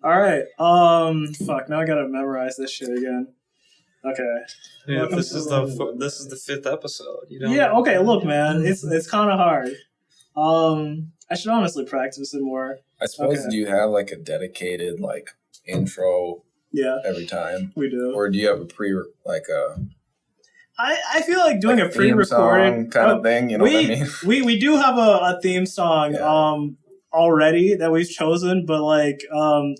All right. Fuck. Now I gotta memorize this shit again. Okay. Yeah, Welcome this to is the 5th episode. You don't. Yeah. Okay. Look, man. It's kind of hard. I should honestly practice it more. I suppose, Okay. do you have like a dedicated like intro Yeah, every time? we do. Or do you have a I feel like doing like a pre-recorded theme song kind of thing? You know what I mean? We do have a theme song Yeah. already that we've chosen, but like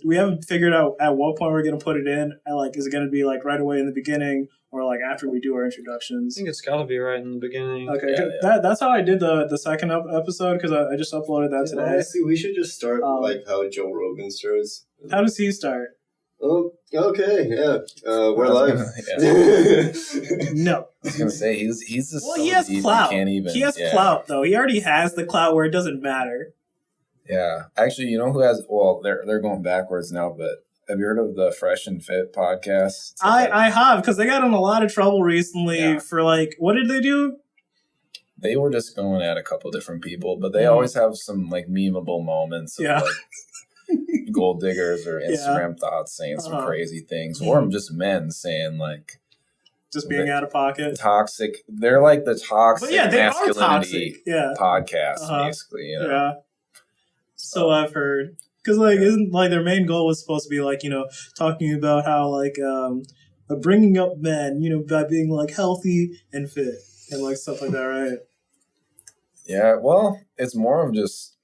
we haven't figured out at what point we're gonna put it in. And like, is it gonna be like right away in the beginning or like after we do our I introductions? think it's got to be right in the beginning. Okay, Yeah. that's how I did the second episode because I just uploaded that today. Honestly, we should just start like how Joe Rogan starts. How does he start? Oh, okay, yeah. We're live. No. I was gonna say he's the Well, he has you clout. can't even. He has clout though. He already has the clout where it doesn't matter. Yeah, actually, you know who has? Well, they're going backwards now, but have you heard of the Fresh and Fit podcast? It's like- I have because they got in a lot of trouble recently Yeah. for like what did they do? they were just going at a couple different people, but they Mhm. always have some like memeable moments of Yeah. like gold diggers or Yeah. Instagram thoughts saying some Uh-huh. crazy things, Mhm. or just men saying like Just being out of pocket. toxic. They're like the toxic But yeah, they are masculinity toxic. Yeah. podcast, Uh-huh. basically. You know? Yeah. So I've heard. Because, like, isn't, like, their main goal was supposed to be, like, you know, talking about how, like, bringing up men, you know, by being, like, healthy and fit and, like, stuff like that, right? Yeah, well, it's more of just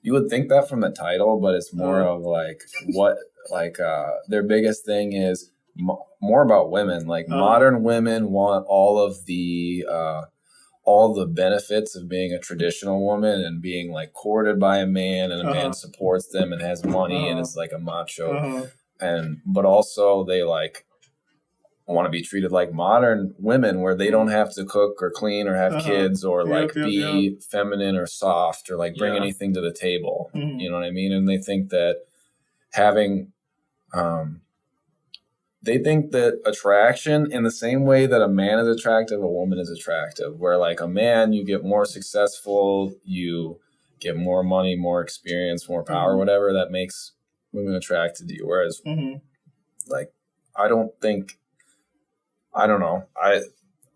you would think that from the title, but it's more of like what like their biggest thing is more about women. Like modern women want all the benefits of being a traditional woman and being like courted by a man, and a man supports them and has money and is like a macho, but also they like want to be treated like modern women where they don't have to cook or clean or have kids or like be feminine or soft or like bring anything to the table. You know what I mean? And they think that having they think that attraction, in the same way that a man is attractive, a woman is attractive, where like a man, you get more successful, you get more money, more experience, more power, whatever, that makes women attracted to you. Whereas like I don't know.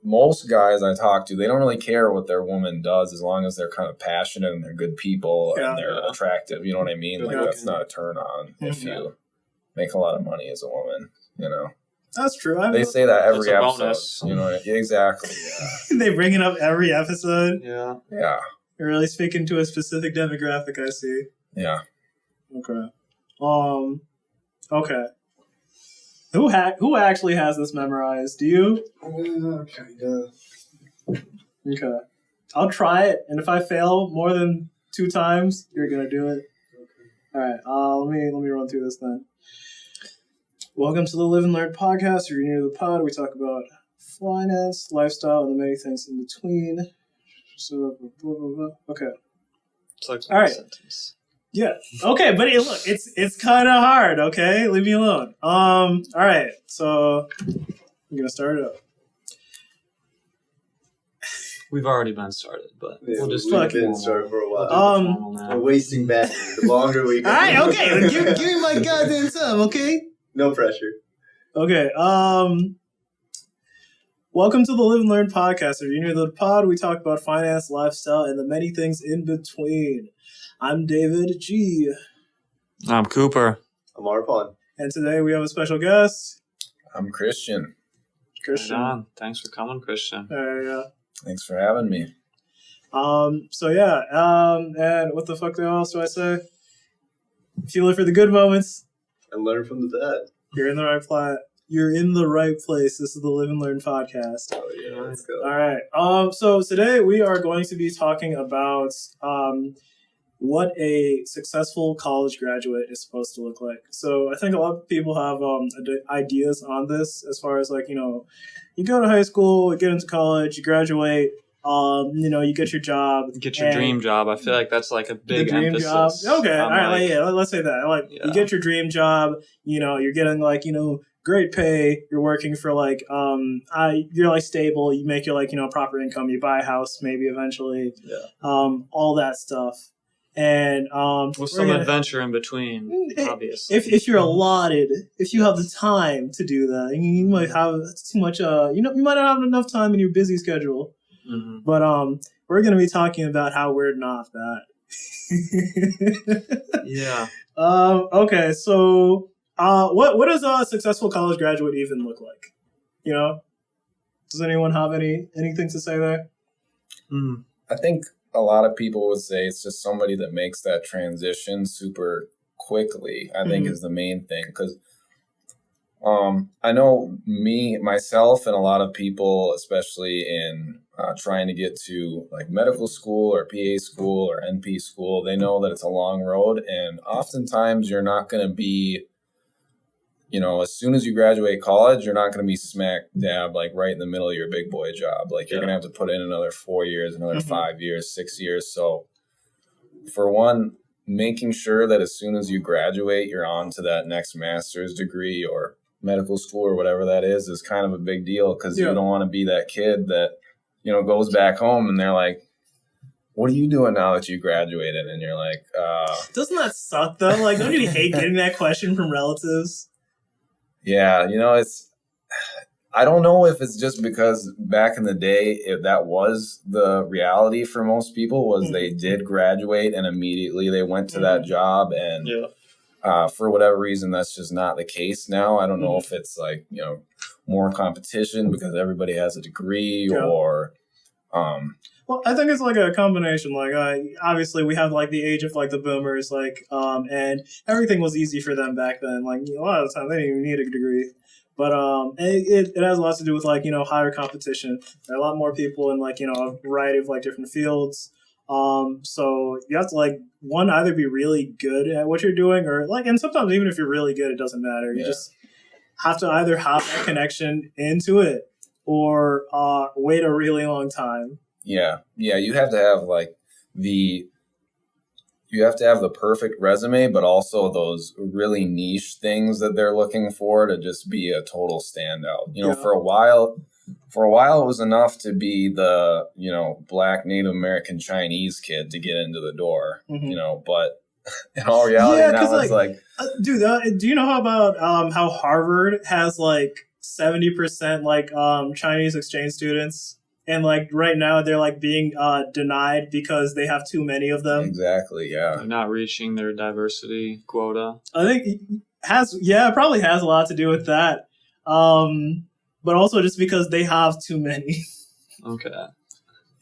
Most guys I talk to, they don't really care what their woman does as long as they're kind of passionate and they're good people and they're attractive. You know what I mean? Like that's not a turn on if you make a lot of money as a woman. You know, that's true. They say that every It's a episode. bonus. You know, exactly. Yeah. They bring it up every episode. Yeah. Yeah. You're really speaking to a specific demographic, I see. Yeah. Okay. Okay. Who actually has this memorized? Do you? Kinda. Okay. I'll try it, and if I fail more than 2 times, you're gonna do it. Okay. All right. Let me run through this then. Welcome to the Live and Learn podcast. If you're new to the pod, we talk about finance, lifestyle, and the many things in between. So, blah, blah, blah. Okay. It's like All right. sentence. Yeah. Okay, but look, it's kind of hard. Okay, leave me alone. All right. So I'm gonna start it up. We've already been started, but Yeah, we'll just we've do been it started for a while. formal now. We're wasting battery. The longer we go. All right. Okay. give me my goddamn time. Okay. No pressure. Okay. Welcome to the Live and Learn podcast. If you're new to the pod, we talk about finance, lifestyle, and the many things in between. I'm David G. I'm Cooper. I'm Arpon. And today we have a special guest, I'm Christian. Christian. Right on. Thanks for coming, Christian. Yeah. Thanks for having me. So yeah, and what the fuck else do I say? If you live for the good moments, And learn from the bad. you're in the right You're in the right place. This is the Live and Learn podcast. Oh yeah, let's go. All right. So today we are going to be talking about what a successful college graduate is supposed to look like. So I think a lot of people have ideas on this as far as like, you know, you go to high school, you get into college, you graduate, you know, you get your job. Get your and dream job. I feel like that's like a big the dream emphasis. job. Okay. All on, right. like, Yeah. Let's say that. Like Yeah. you get your dream job, you know, you're getting like, you know, great pay, you're working for like you're like stable, you make your like, you know, proper income, you buy a house maybe eventually, all that stuff. and With we're some gonna- adventure in between, obviously. if you're allotted, if you have the time to do that, you might have too much. You might not have enough time in your busy schedule. Mhm. But we're gonna be talking about how we're not that. Yeah. Okay, so what does a successful college graduate even look like? Does anyone have anything to say there? Mm. I think a lot of people would say it's just somebody that makes that transition super quickly, I think is the main thing. Because I know myself, and a lot of people, especially in trying to get to like medical school or PA school or NP school, they know that it's a long road. And oftentimes you're not going to be, as soon as you graduate college, you're not going to be smack dab like right in the middle of your big boy job. Like you're going to have to put in another 4 years, another 5 years, 6 years. So for one, making sure that as soon as you graduate, you're on to that next master's degree or medical school or whatever that is kind of a big deal, because you don't want to be that kid that, goes back home and they're like, what are you doing now that you graduated? And you're like, Doesn't that suck though? Like, don't you hate getting that question from relatives? yeah, I don't know if it's just because back in the day, that was the reality for most people, was they did graduate and immediately they went to that job. And for whatever reason, that's just not the case now. I don't know if it's like, more competition because everybody has a degree or... Well, I think it's like a combination. Like, obviously, we have like the age of like the boomers, like, and everything was easy for them back then. Like, a lot of the time, they didn't even need a degree. But it has a lot to do with like higher competition. There are a lot more people in like a variety of like different fields. So you have to like either be really good at what you're doing, or like, and sometimes even if you're really good, it doesn't matter. You just have to either have that connection into it or wait a really long time. Yeah, you have to have like the perfect resume, but also those really niche things that they're looking for to just be a total standout. For a while it was enough to be the, Black Native American Chinese kid to get into the door, but in all reality now it's like dude, do you know how Harvard has like 70% like Chinese exchange students? And like right now they're like being denied because they have too many of them. Exactly, yeah. They're not reaching their diversity quota. I think it probably has a lot to do with that. But also just because they have too many. Okay.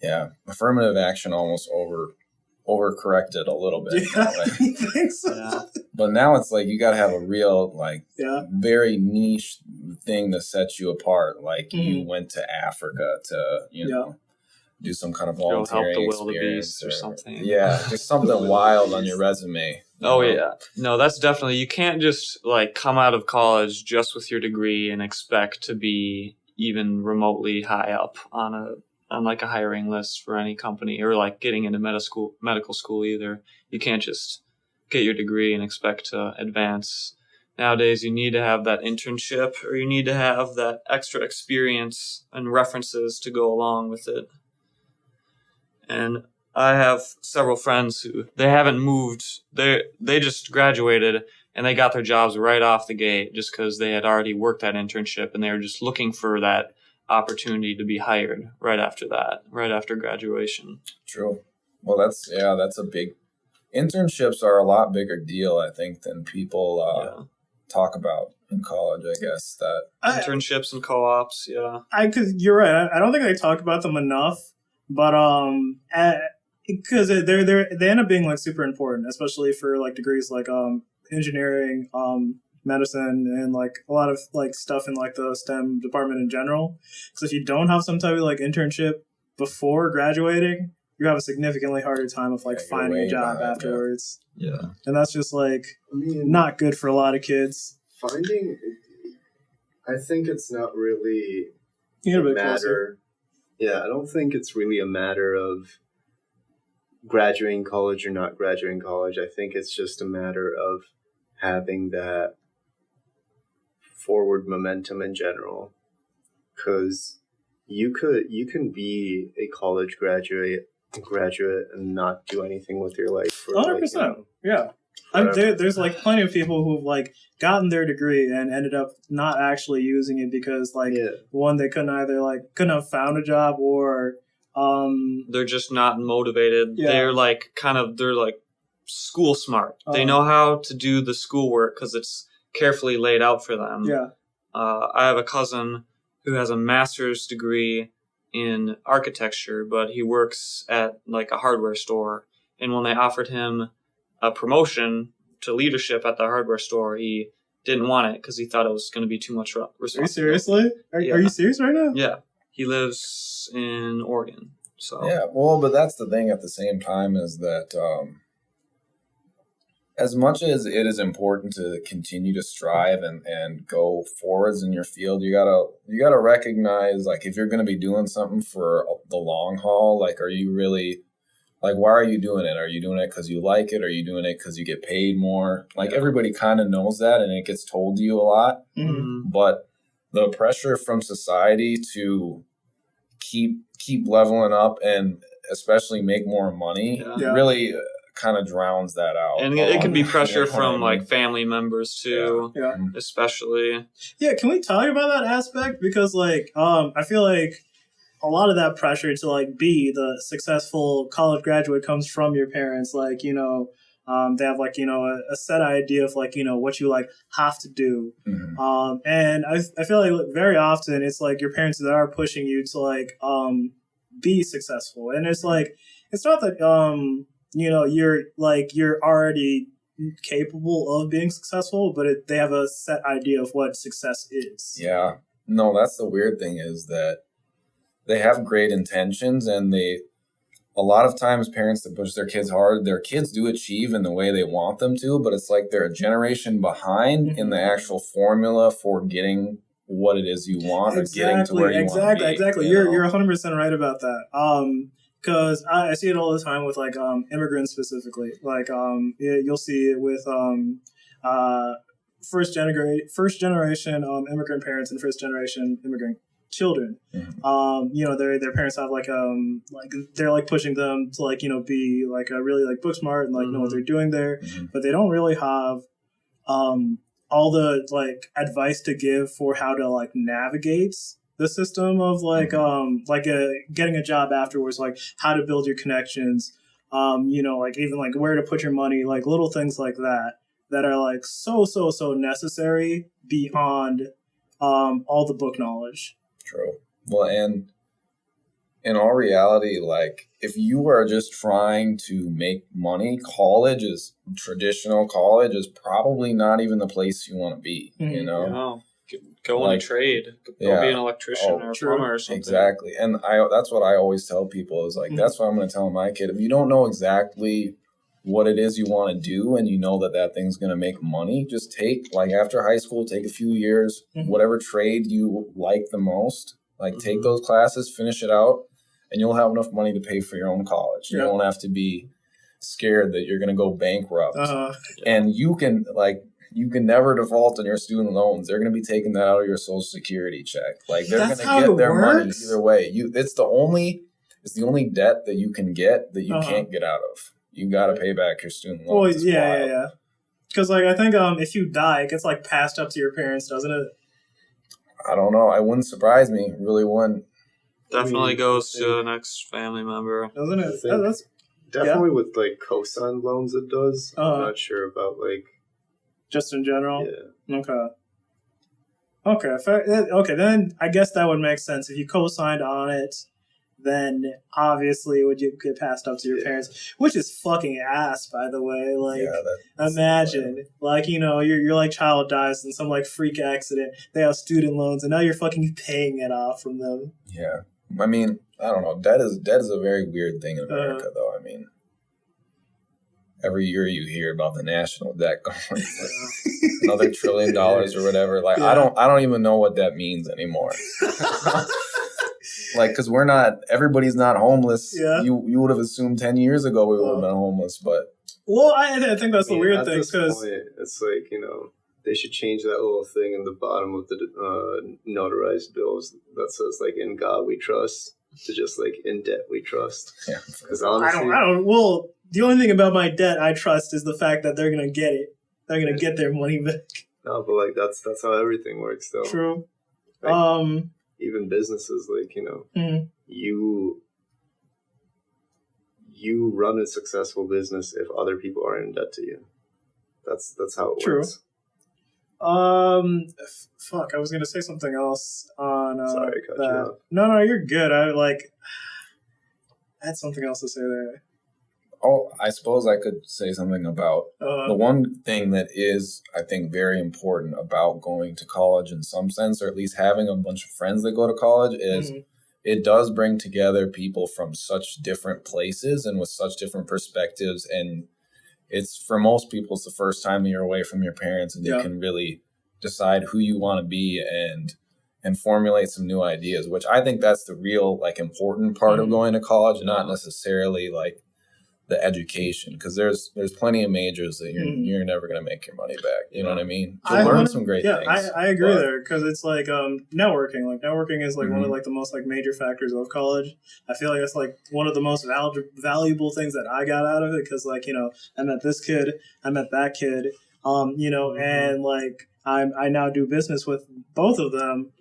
Yeah. Affirmative action almost overcorrected a little bit. Yeah, I think so. Yeah. But now it's like you got to have a real, like, very niche thing to set you apart. Like you went to Africa to, do some kind of volunteering help the experience wildebeest or something. Yeah, just something wild on your resume. Yeah. No, that's definitely, you can't just like come out of college just with your degree and expect to be even remotely high up on like a hiring list for any company, or like getting into medical school either. You can't just get your degree and expect to advance. Nowadays, you need to have that internship, or you need to have that extra experience and references to go along with it. And I have several friends who they haven't moved. They just graduated and they got their jobs right off the gate just because they had already worked that internship, and they were just looking for that opportunity to be hired right after graduation. True. Well, that's a big... Internships are a lot bigger deal, I think, than people talk about in college, I guess. That internships and co-ops, because you're right. I don't think they talk about them enough, but because they end up being like super important, especially for like degrees like engineering, medicine, and like a lot of like stuff in like the STEM department in general. Because if you don't have some type of like internship before graduating, you have a significantly harder time of like finding a job afterwards. Yeah. And that's just like not good for a lot of kids. I think it's not really a bit matter. Closer. Yeah, I don't think it's really a matter of graduating college or not graduating college. I think it's just a matter of having that forward momentum in general. Because you can be a college graduate graduate and not do anything with your life for 100%. Yeah. There's like plenty of people who've like gotten their degree and ended up not actually using it because like one, they couldn't have found a job, or they're just not motivated. Yeah. They're like school smart. They know how to do the schoolwork because it's carefully laid out for them. Yeah. I have a cousin who has a master's degree in architecture, but he works at like a hardware store. And when they offered him a promotion to leadership at the hardware store, he didn't want it because he thought it was going to be too much responsibility. Are you seriously? Are you serious right now? Yeah. He lives in Oregon. So yeah, well, but that's the thing at the same time is that as much as it is important to continue to strive and go forwards in your field, you gotta recognize, like, if you're going to be doing something for the long haul, like, are you really, like, why are you doing it? Are you doing it because you like it? Are you doing it because you get paid more? Like, everybody kind of knows that, and it gets told to you a lot. Mm-hmm. But the pressure from society to keep leveling up and especially make more money really kind of drowns that out. And it can be pressure from like family members too, especially. Yeah, can we talk about that aspect? Because like I feel like a lot of that pressure to like be the successful college graduate comes from your parents. Like, you know, they have like, you know, a set idea of like, you know, what you like have to do. Mm-hmm. And I feel like very often it's like your parents that are pushing you to like be successful. And it's like, it's not that you know, you're already capable of being successful, but they have a set idea of what success is. Yeah. No, that's the weird thing, is that they have great intentions, and a lot of times parents that push their kids hard, their kids do achieve in the way they want them to, but it's like they're a generation behind in the actual formula for getting what it is you want, or getting to where you want to be. Exactly. You're 100% right about that. Because I see it all the time with like immigrants specifically. Like you'll see it with first generation immigrant parents and first generation immigrant children. Mm-hmm. You know, their parents have like they're like pushing them to like, you know, be like really like book smart and like know what they're doing there, but they don't really have all the like advice to give for how to like navigate the system of like getting a job afterwards, like how to build your connections, you know, like even like where to put your money, like little things like that are like so necessary beyond all the book knowledge. True. Well, and in all reality, like, if you are just trying to make money, traditional college is probably not even the place you want to be, you know? No. Go in a trade. Go be an electrician or a plumber or something. Exactly. And that's what I always tell people is like, that's what I'm going to tell my kid. If you don't know exactly what it is you want to do and you know that thing's going to make money, just take, like, after high school, take a few years, whatever trade you like the most, like take those classes, finish it out, and you'll have enough money to pay for your own college. You don't have to be scared that you're going to go bankrupt. And you can never default on your student loans. They're going to be taking that out of your Social Security check. Like, they're going to get their money either way. It's the only debt that you can get that you can't get out of. You got to pay back your student loans. Well, yeah. Because like I think if you die, it gets like passed up to your parents, doesn't it? I don't know. It wouldn't surprise me. It really wouldn't. Definitely goes to the next family member. Doesn't it? That's definitely with like cosign loans. It does. I'm not sure about like. Just in general? Yeah. Okay, fair. Okay, then I guess that would make sense. If you co-signed on it, then obviously it would get passed up to your parents, which is fucking ass, by the way. Like, imagine, like, you know, your like child dies in some like freak accident. They have student loans, and now you're fucking paying it off from them. Yeah, I mean, I don't know. Debt is a very weird thing in America, though. I mean, every year you hear about the national debt going like another $1 trillion or whatever. Like, I don't even know what that means anymore. Like, because everybody's not homeless. Yeah. You would have assumed 10 years ago we would have been homeless, but. Well, I think that's the weird thing, because it's like, you know, they should change that little thing in the bottom of the notarized bills that says like, "In God We Trust." to just like in debt we trust. Yeah. Because I honestly, don't. Well, the only thing about my debt I trust is the fact that they're gonna get it. They're gonna get their money back. no, but like that's how everything works though. True. Like, even businesses, like, you know, Mhm. you run a successful business if other people are in debt to you. That's how it True. works. Fuck. I was gonna say something else on. Sorry, I cut you that. off. No, you're good. I had something else to say there. Oh, I suppose I could say something about the one thing that is, I think, very important about going to college in some sense, or at least having a bunch of friends that go to college, is it does bring together people from such different places and with such different perspectives. And it's, for most people, it's the first time that you're away from your parents and you can really decide who you want to be and formulate some new ideas, which I think that's the real, like, important part of going to college, not necessarily like the education, because there's plenty of majors that you're never going to make your money back. You know what I mean? You'll learn some great things. Yeah, I agree there, because it's like networking. Like, networking is like one of like the most like major factors of college. I feel like that's like one of the most valuable things that I got out of it, because like, you know, I met this kid, I met that kid, you know, and like I now do business with both of them,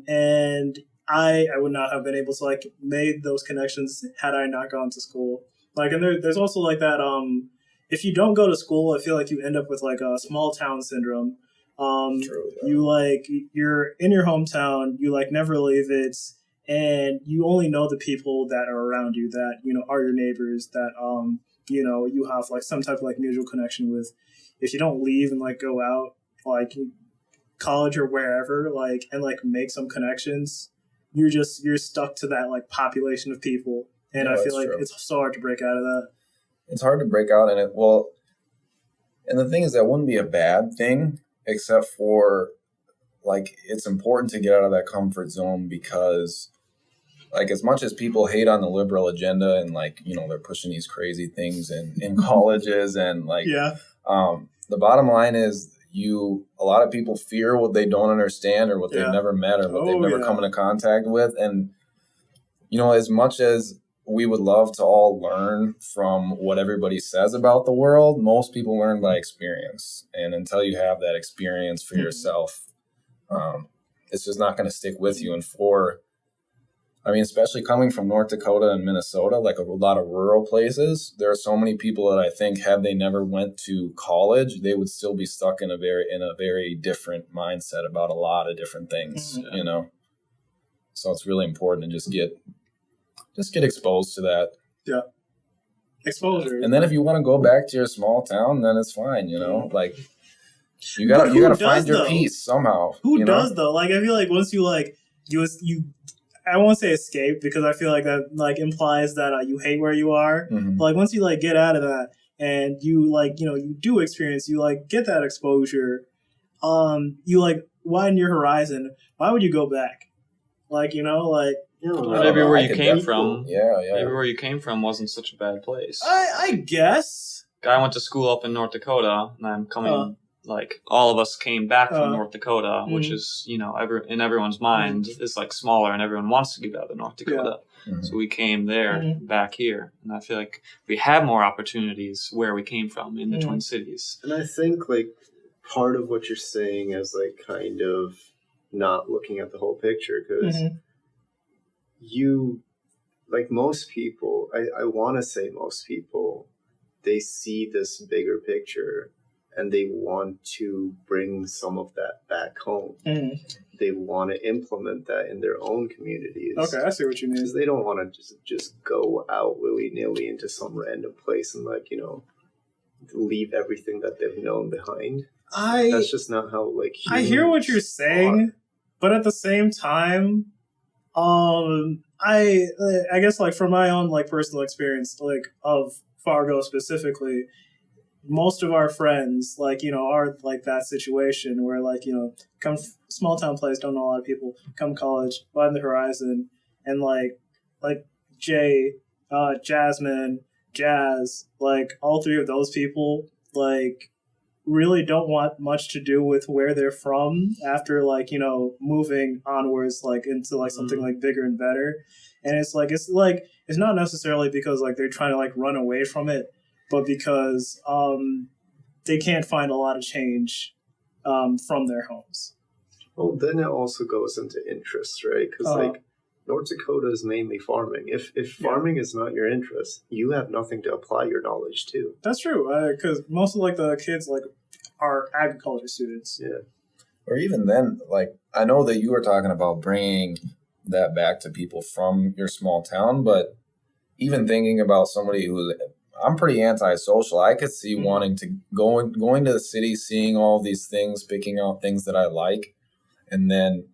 and I would not have been able to like made those connections had I not gone to school. Like, and there's also like that, if you don't go to school, I feel like you end up with like a small town syndrome. True, yeah. You like, you're in your hometown, you like never leave it, and you only know the people that are around you, that, you know, are your neighbors, that, you know, you have like some type of like mutual connection with. If you don't leave and like go out, like college or wherever, like, and like make some connections, you're stuck to that like population of people. And I feel like it's so hard to break out of that. It's hard to break out, and and the thing is, that wouldn't be a bad thing, except for, like, it's important to get out of that comfort zone, because, like, as much as people hate on the liberal agenda and, like, you know, they're pushing these crazy things in colleges and, like, the bottom line is, a lot of people fear what they don't understand or what they've never met or what they've never come into contact with. And, you know, as much as we would love to all learn from what everybody says about the world, most people learn by experience. And until you have that experience for yourself, it's just not going to stick with you. And especially coming from North Dakota and Minnesota, like a lot of rural places, there are so many people that I think, had they never went to college, they would still be stuck in a very different mindset about a lot of different things, you know? So it's really important to just get exposed to that. Yeah. Exposure. And then if you want to go back to your small town, then it's fine, you know? Like, you gotta find your peace somehow. Who does though? Like, I feel like once you like you I won't say escape, because I feel like that like implies that you hate where you are. But like, once you like get out of that and you like, you know, you do experience, you like get that exposure, you like widen your horizon. Why would you go back? Like, you know, like, maybe where you came from. Yeah. Maybe where you came from wasn't such a bad place. I guess. I went to school up in North Dakota, and I'm coming. Like, all of us came back from North Dakota, which is, you know, in everyone's mind is like smaller, and everyone wants to get out of North Dakota. So we came there back here, and I feel like we have more opportunities where we came from in the Twin Cities. And I think like part of what you're saying is like kind of not looking at the whole picture, because you, like most people, I want to say most people, they see this bigger picture and they want to bring some of that back home. They want to implement that in their own communities. Okay, I see what you mean. Because they don't want to just go out willy-nilly into some random place and, like, you know, leave everything that they've known behind. That's just not how, like, I hear what you're saying, but at the same time, I guess, like, from my own, like, personal experience, like, of Fargo specifically, most of our friends, like, you know, are like that situation where, like, you know, come small town place, don't know a lot of people, come college, widen the horizon, and like Jay, Jasmine, Jazz, like all three of those people, like really don't want much to do with where they're from after like, you know, moving onwards like into like something like bigger and better. And it's not necessarily because like they're trying to like run away from it, but because they can't find a lot of change from their homes. Well, then it also goes into interests, right? Because like North Dakota is mainly farming. If farming is not your interest, you have nothing to apply your knowledge to. That's true, because most of like the kids like are agriculture students. Yeah. Or even then, like, I know that you were talking about bringing that back to people from your small town, but even thinking about somebody who, I'm pretty antisocial. I could see wanting to going to the city, seeing all these things, picking out things that I like, and then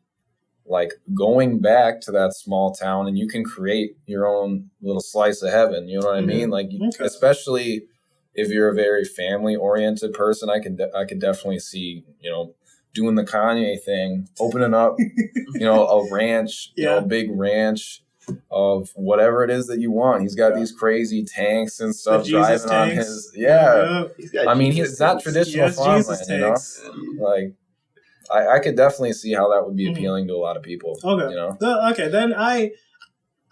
like going back to that small town, and you can create your own little slice of heaven. You know what I mean? Like, especially if you're a very family oriented person, I could definitely see, you know, doing the Kanye thing, opening up, you know, a ranch, you know, a big ranch of whatever it is that you want. He's got these crazy tanks and stuff driving on his. I mean, it's not traditional farmland, you know. Like, I could definitely see how that would be appealing to a lot of people. Okay, you know. Then I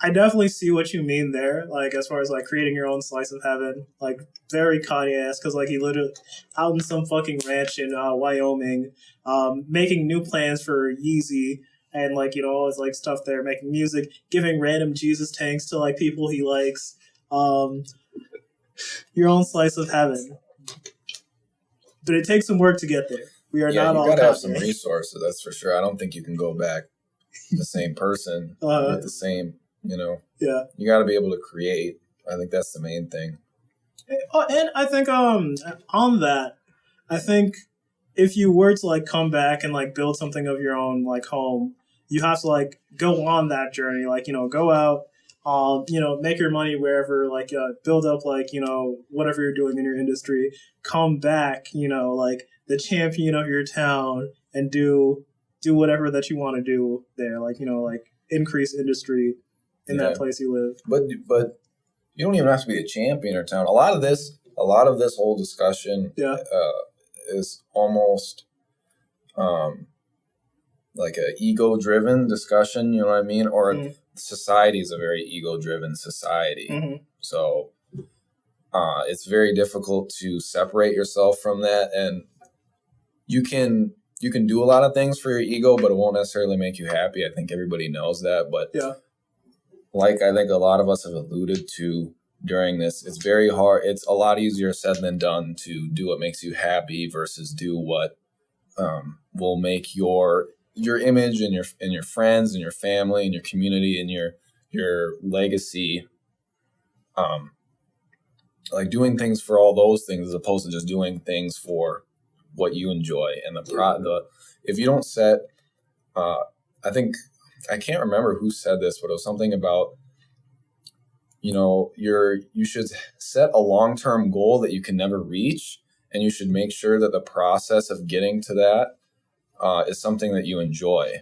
definitely see what you mean there. Like as far as like creating your own slice of heaven, like very Kanye-esque, because like he literally out in some fucking ranch in Wyoming, making new plans for Yeezy. And, like, you know, all his, like, stuff there, making music, giving random Jesus tanks to, like, people he likes. Your own slice of heaven. But it takes some work to get there. We are not all you gotta have some resources, that's for sure. I don't think you can go back the same person with the same, you know. Yeah. You gotta be able to create. I think that's the main thing. And I think, on that, I think if you were to, like, come back and, like, build something of your own, like, home, you have to, like, go on that journey. Like, you know, go out, you know, make your money wherever, like, build up, like, you know, whatever you're doing in your industry. Come back, you know, like, the champion of your town and do whatever that you want to do there. Like, you know, like, increase industry in that place you live. But you don't even have to be a champion or town. A lot of this whole discussion is almost like a ego-driven discussion, you know what I mean? Or society is a very ego-driven society. So it's very difficult to separate yourself from that. And you can do a lot of things for your ego, but it won't necessarily make you happy. I think everybody knows that. But like I think a lot of us have alluded to during this, it's very hard. It's a lot easier said than done to do what makes you happy versus do what will make your image and your friends and your family and your community and your legacy, like doing things for all those things as opposed to just doing things for what you enjoy. And if you don't set, I think I can't remember who said this, but it was something about, you know, you should set a long-term goal that you can never reach, and you should make sure that the process of getting to that is something that you enjoy,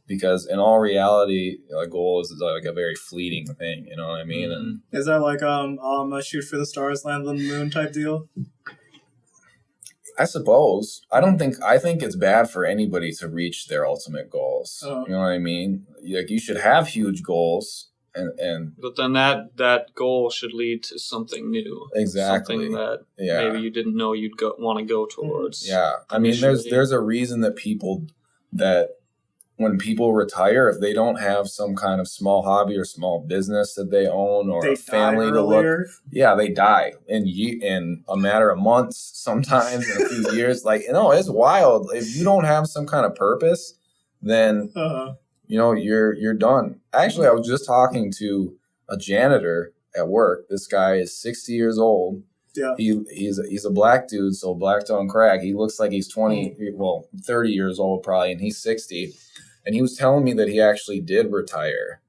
because in all reality, a goal is like a very fleeting thing. You know what I mean? And is that like a shoot for the stars, land on the moon type deal? I suppose. I think it's bad for anybody to reach their ultimate goals. You know what I mean? Like, you should have huge goals, and but then that goal should lead to something new. Exactly. Something that maybe you didn't know you'd want to go towards. Yeah. I mean, there's a reason that when people retire, if they don't have some kind of small hobby or small business that they own or a family to look, they die in a matter of months, sometimes in a few years. Like, you know, it's wild. If you don't have some kind of purpose, then you know, you're done. Actually, I was just talking to a janitor at work. This guy is 60 years old. Yeah. He's a black dude, so black don't crack. He looks like he's 30 years old probably, and he's 60. And he was telling me that he actually did retire.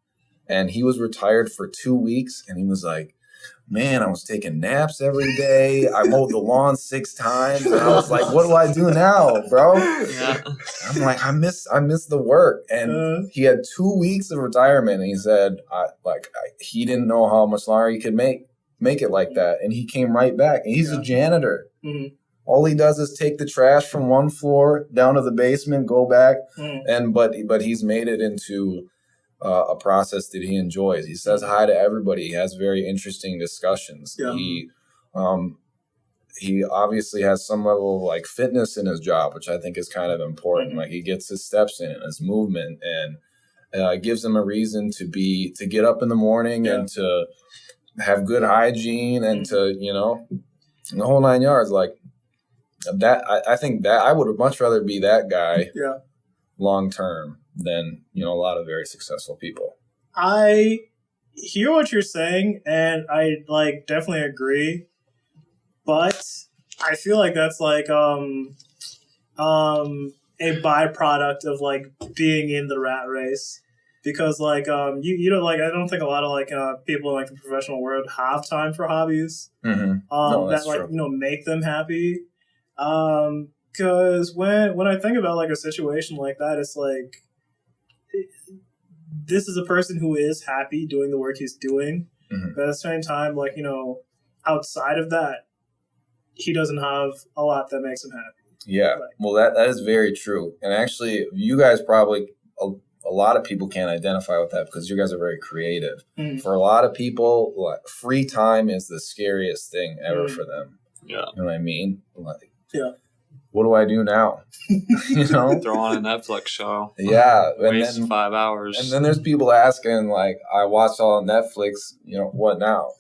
And he was retired for 2 weeks, and he was like, man, I was taking naps every day. I mowed the lawn 6 times. And I was like, what do I do now, bro? Yeah. I'm like, I miss the work. And he had 2 weeks of retirement, and he said, he didn't know how much longer he could make it like that. And he came right back. And he's a janitor. all he does is take the trash from one floor down to the basement, go back, but he's made it into a process that he enjoys. He says hi to everybody. He has very interesting discussions. Yeah. He obviously has some level of like fitness in his job, which I think is kind of important. Like he gets his steps in and his movement, and gives him a reason to get up in the morning and to have good hygiene and to, the whole 9 yards. Like that, I think that I would much rather be that guy long term than, a lot of very successful people. I hear what you're saying, and I definitely agree. But I feel like that's a byproduct of being in the rat race, because I don't think a lot of people in the professional world have time for hobbies that make them happy. Because when I think about a situation like that, it's this is a person who is happy doing the work he's doing, but at the same time, outside of that, he doesn't have a lot that makes him happy. Yeah, well, that is very true. And actually, you guys probably, a lot of people can't identify with that because you guys are very creative. For a lot of people, free time is the scariest thing ever for them. Yeah. You know what I mean? What do I do now? Throw on a Netflix show. Yeah. Waste 5 hours. And then there's people asking, I watched all Netflix, what now?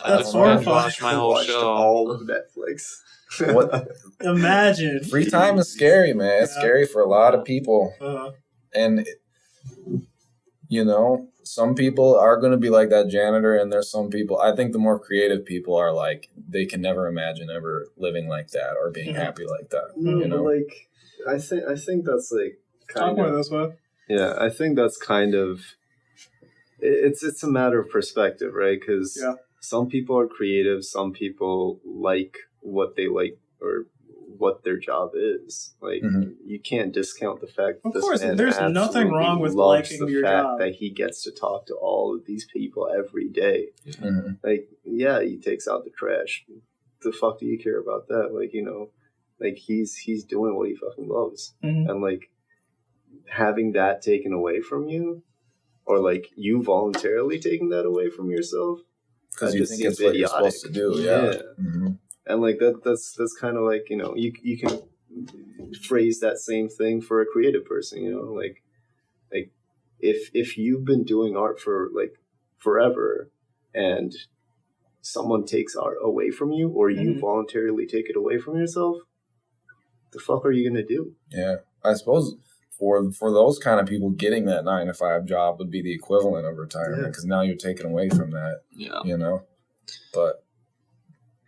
I just watched my whole show. All of Netflix. What? Imagine. Free time is scary, man. It's scary for a lot of people. And, some people are going to be like that janitor, and there's some people, I think the more creative people are they can never imagine ever living like that or being happy like that. But I think that's kind of this way. Yeah, I think that's kind of it's a matter of perspective, right? Because some people are creative, some people like what they like or what their job is. You can't discount the fact that of this course, man there's nothing wrong with loves liking the your fact job. that he gets to talk to all of these people every day. He takes out the trash. The fuck do you care about that? He's doing what he fucking loves. And having that taken away from you, or you voluntarily taking that away from yourself, because you think it's what you're supposed to do. And that's kind of you can phrase that same thing for a creative person, if you've been doing art for forever and someone takes art away from you, or you voluntarily take it away from yourself, the fuck are you gonna do? Yeah, I suppose for those kind of people, getting that 9-to-5 job would be the equivalent of retirement, because now you're taken away from that. But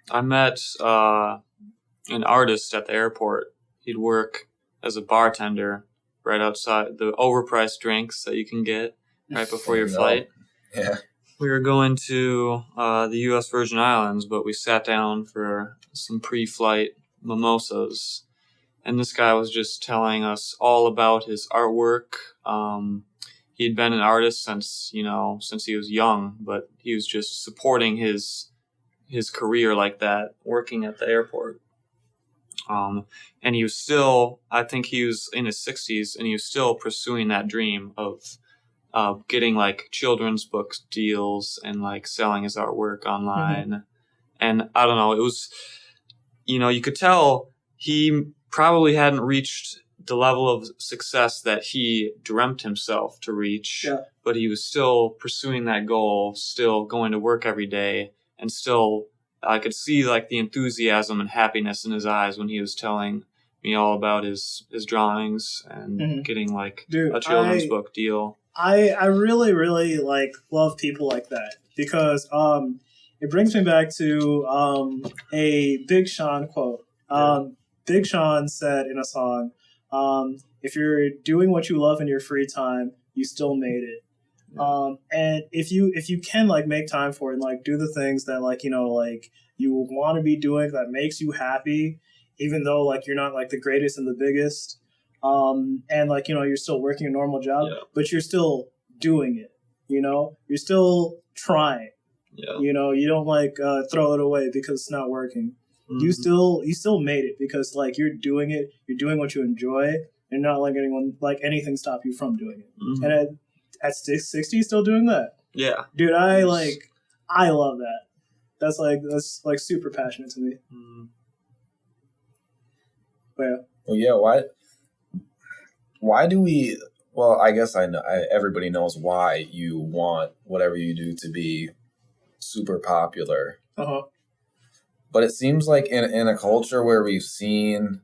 I met an artist at the airport. He'd work as a bartender right outside the overpriced drinks that you can get right before your flight. Yeah. We were going to the U.S. Virgin Islands, but we sat down for some pre-flight mimosas. And this guy was just telling us all about his artwork. He'd been an artist since he was young, but he was just supporting his career like that, working at the airport. And he was still, I think he was in his 60s, and he was still pursuing that dream of getting children's book deals and selling his artwork online. And I don't know, it was, you could tell he probably hadn't reached the level of success that he dreamt himself to reach, but he was still pursuing that goal, still going to work every day, and still I could see the enthusiasm and happiness in his eyes when he was telling me all about his drawings and getting a children's book deal. I really, really love people like that, because it brings me back to a Big Sean quote. Big Sean said in a song, if you're doing what you love in your free time, you still made it. And if you can make time for it and do the things that you want to be doing that makes you happy, even though you're not the greatest and the biggest, and you're still working a normal job, but you're still doing it, you're still trying, you don't throw it away because it's not working. you still made it because like you're doing what you enjoy, and not like anything stop you from doing it. And at 60, still doing that. Yeah, Dude, I love that. That's like super passionate to me. But yeah. Well, yeah. Why do we? Well, I guess I know. Everybody knows why you want whatever you do to be super popular. But it seems like in a culture where we've seen,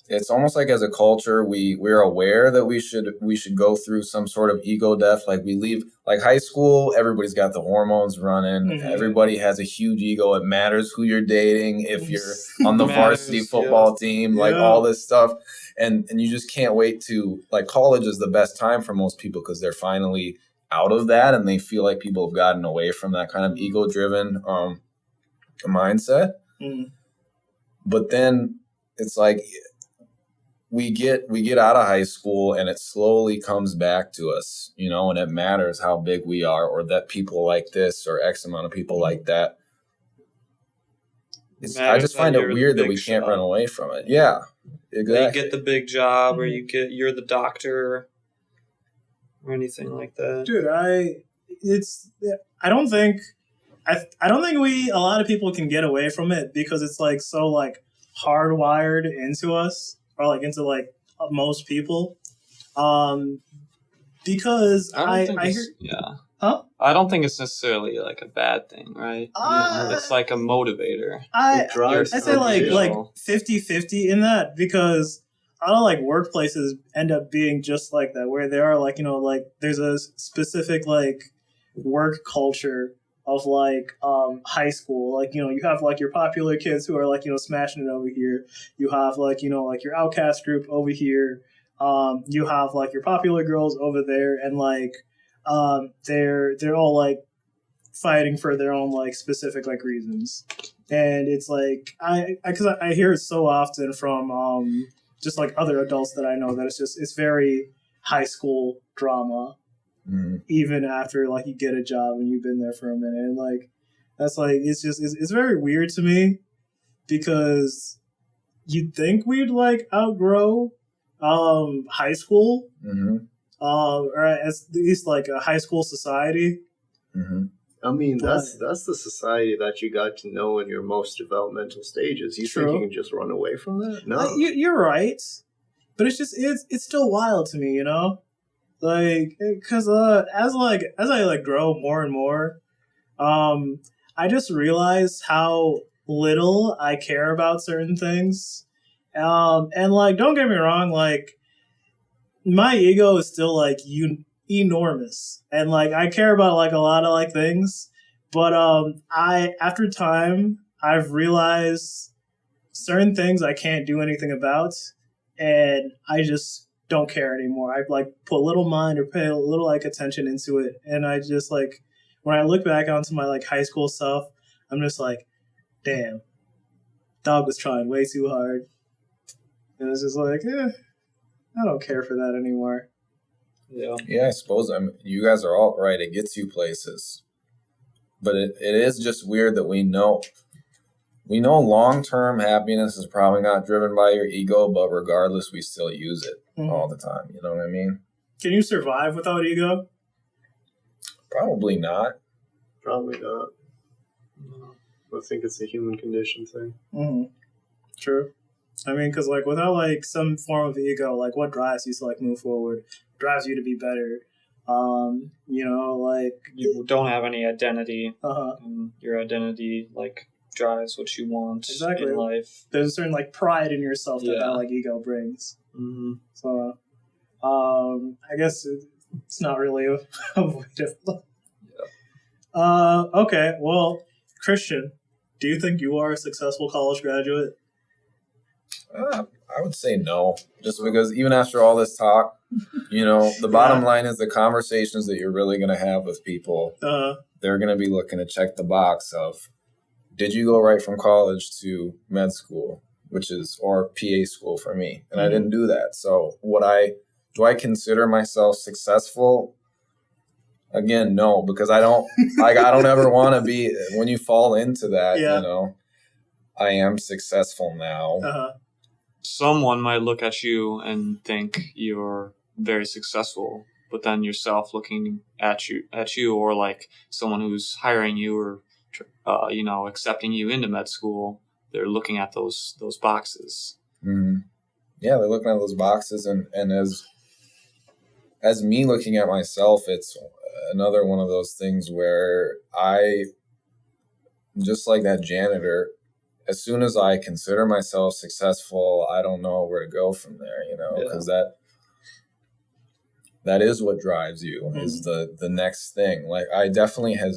it's almost like as a culture we're aware that we should go through some sort of ego death. Like we leave like high school, everybody's got the hormones running. Everybody has a huge ego. It matters who you're dating, if you're on the varsity football team, like all this stuff. And you just can't wait to, like, college is the best time for most people because they're finally out of that and they feel like people have gotten away from that kind of ego-driven mindset. But then it's like we get out of high school and it slowly comes back to us, you know, and it matters how big we are or that people like this or X amount of people like that. I just find it weird that we can't run away from it. Yeah, exactly. You get the big job or you're the doctor or anything like that. Dude, I don't think a lot of people can get away from it because it's like so like hardwired into us or like into like most people. Because I hear, I don't think it's necessarily like a bad thing, right? It's like a motivator. I say like 50-50 in that because a lot of like workplaces end up being just like that, where they are like, you know, like there's a specific like work culture of like high school. Like, you know, you have like your popular kids who are like, you know, smashing it over here. You have like, you know, like your outcast group over here. You have like your popular girls over there, and like they're all like fighting for their own like specific like reasons. And it's like because I hear it so often from just like other adults that I know that it's very high school drama. Even after like you get a job and you've been there for a minute, and like that's like it's very weird to me because you'd think we'd like outgrow high school, or at least like a high school society. I mean, that's the society that you got to know in your most developmental stages. You think you can just run away from that? No, you're right, but it's still wild to me, you know. Like, because as I like grow more and more, I just realize how little I care about certain things. And like, don't get me wrong, like my ego is still like enormous, and like I care about like a lot of like things, but after time I've realized certain things I can't do anything about, and I just don't care anymore. I like put little mind or pay a little like attention into it, and I just like when I look back onto my like high school stuff, I'm just like, damn, dog was trying way too hard, and it's just like, I don't care for that anymore. Yeah, I suppose you guys are all right. It gets you places, but it is just weird that we know long-term happiness is probably not driven by your ego, but regardless, we still use it all the time. You know what I mean? Can you survive without ego? Probably not. Probably not. I think it's a human condition thing. True. I mean, because like without like some form of ego, like what drives you to like move forward, drives you to be better. You know, like you don't have any identity. And your identity like drives what you want in life. There's a certain like pride in yourself that like ego brings. So, I guess it's not really avoidable. Okay, well, Christian, do you think you are a successful college graduate? I would say no, just because even after all this talk, you know, the bottom line is the conversations that you're really going to have with people, they're going to be looking to check the box of, did you go right from college to med school, or PA school for me? And I didn't do that. So do I consider myself successful? Again, no, because I don't ever want to be, when you fall into that, you know, I am successful now. Uh-huh. Someone might look at you and think you're very successful, but then yourself looking at you, or like someone who's hiring you or accepting you into med school, they're looking at those boxes. Mm-hmm. Yeah, they're looking at those boxes, and as me looking at myself, it's another one of those things where I, just like that janitor, as soon as I consider myself successful, I don't know where to go from there, because that is what drives you, is the next thing. Like, I definitely have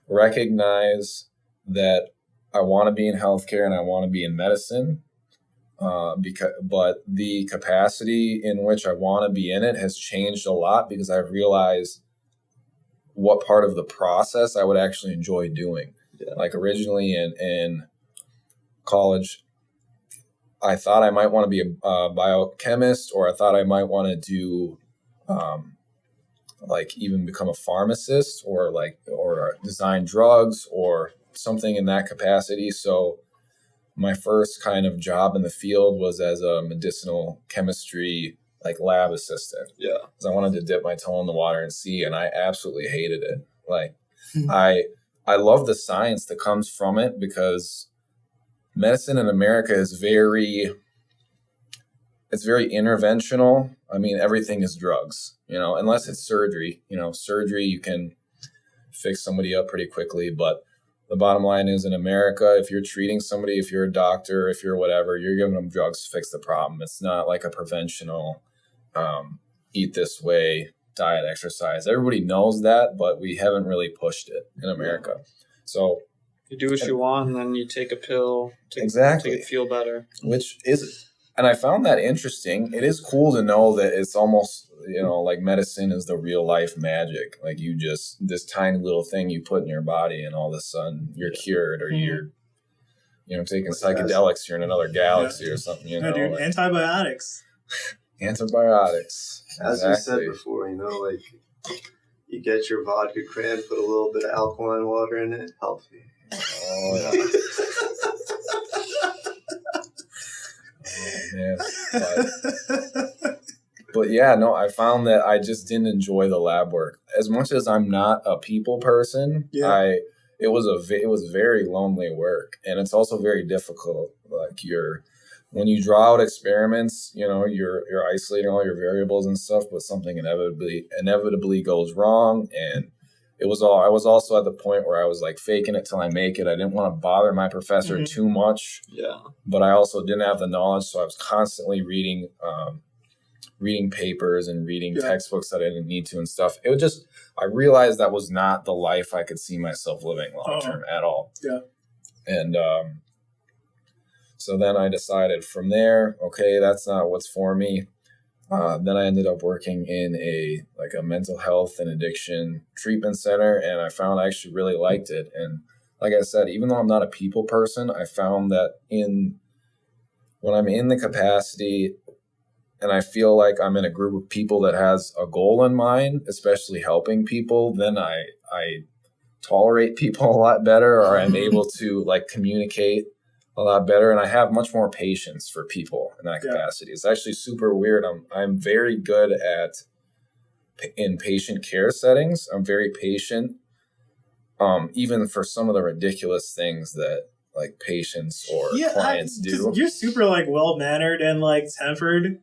recognized that I want to be in healthcare and I want to be in medicine, but the capacity in which I want to be in it has changed a lot, because I've realized what part of the process I would actually enjoy doing. Yeah. Like, originally in college, I thought I might want to be a biochemist, or I thought I might want to do even become a pharmacist, or design drugs or something in that capacity. So my first kind of job in the field was as a medicinal chemistry lab assistant. Yeah, because I wanted to dip my toe in the water and see, and I absolutely hated it. I love the science that comes from it, because medicine in America is very interventional. I mean, everything is drugs, unless it's surgery. Surgery, you can fix somebody up pretty quickly. But the bottom line is, in America, if you're treating somebody, if you're a doctor, if you're whatever, you're giving them drugs to fix the problem. It's not like a preventional, eat this way, diet, exercise. Everybody knows that, but we haven't really pushed it in America. So you do what you want, and then you take a pill to feel better. And I found that interesting. It is cool to know that it's almost, like medicine is the real life magic. Like, you just, this tiny little thing you put in your body, and all of a sudden you're cured, or you're, taking psychedelics, you're in another galaxy or something, dude, antibiotics. Antibiotics. As we said before, you get your vodka cran, put a little bit of alkaline water in it, healthy. Oh, yeah. Man. But yeah, no, I found that I just didn't enjoy the lab work as much as I'm not a people person. Yeah. It was very lonely work, and it's also very difficult. When you draw out experiments, you're isolating all your variables and stuff, but something inevitably goes wrong. And I was also at the point where I was faking it till I make it. I didn't want to bother my professor too much. Yeah. But I also didn't have the knowledge, so I was constantly reading papers and reading textbooks that I didn't need to and stuff. I realized that was not the life I could see myself living long term at all. Yeah. And so then I decided from there, okay, that's not what's for me. Then I ended up working in a mental health and addiction treatment center, and I found I actually really liked it. And like I said, even though I'm not a people person, I found that when I'm in the capacity and I feel like I'm in a group of people that has a goal in mind, especially helping people, then I tolerate people a lot better, or I'm able to communicate a lot better, and I have much more patience for people in that capacity. It's actually super weird. I'm very good in patient care settings. I'm very patient, even for some of the ridiculous things that patients or clients do. You're super well mannered and tempered,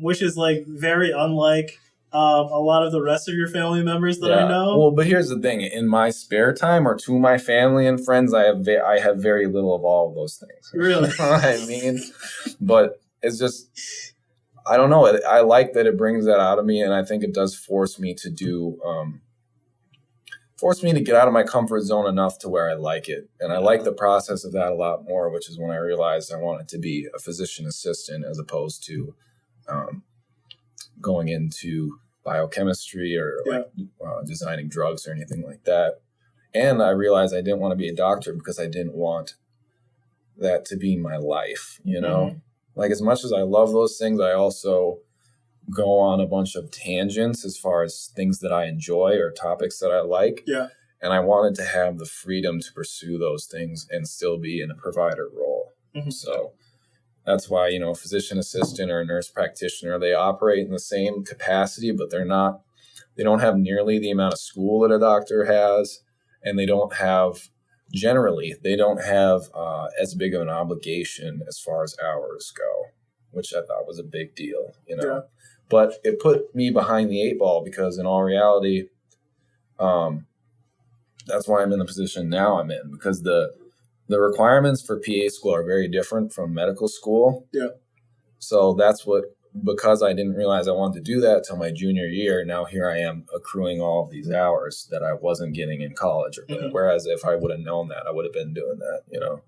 which is very unlike a lot of the rest of your family members that I know. Well, but here's the thing: in my spare time, or to my family and friends, I have very little of all of those things. Really? You know what I mean? But it's just, I don't know. I like that it brings that out of me, and I think it does force me to get out of my comfort zone enough to where I like it, and I like the process of that a lot more. Which is when I realized I wanted to be a physician assistant as opposed to going into biochemistry or designing drugs or anything like that. And I realized I didn't want to be a doctor because I didn't want that to be my life, as much as I love those things, I also go on a bunch of tangents as far as things that I enjoy or topics that I like. Yeah. and I wanted to have the freedom to pursue those things and still be in a provider role. Mhm. So that's why, you know, a physician assistant or a nurse practitioner, they operate in the same capacity, but they don't have nearly the amount of school that a doctor has, and they don't have as big of an obligation as far as hours go, which I thought was a big deal, you know. Yeah. But it put me behind the 8 ball, because in all reality, that's why I'm in the position now I'm in, because the requirements for PA school are very different from medical school. Yeah. So because I didn't realize I wanted to do that till my junior year, now here I am accruing all of these hours that I wasn't getting in college. Mhm. Whereas if I would have known that, I would have been doing that, you know.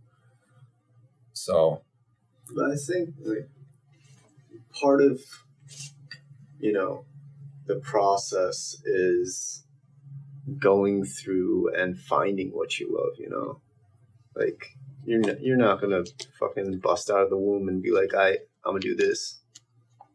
So. But I think like part of, you know, the process is going through and finding what you love, you know. Like you're not gonna fucking bust out of the womb and be like, I'm gonna do this.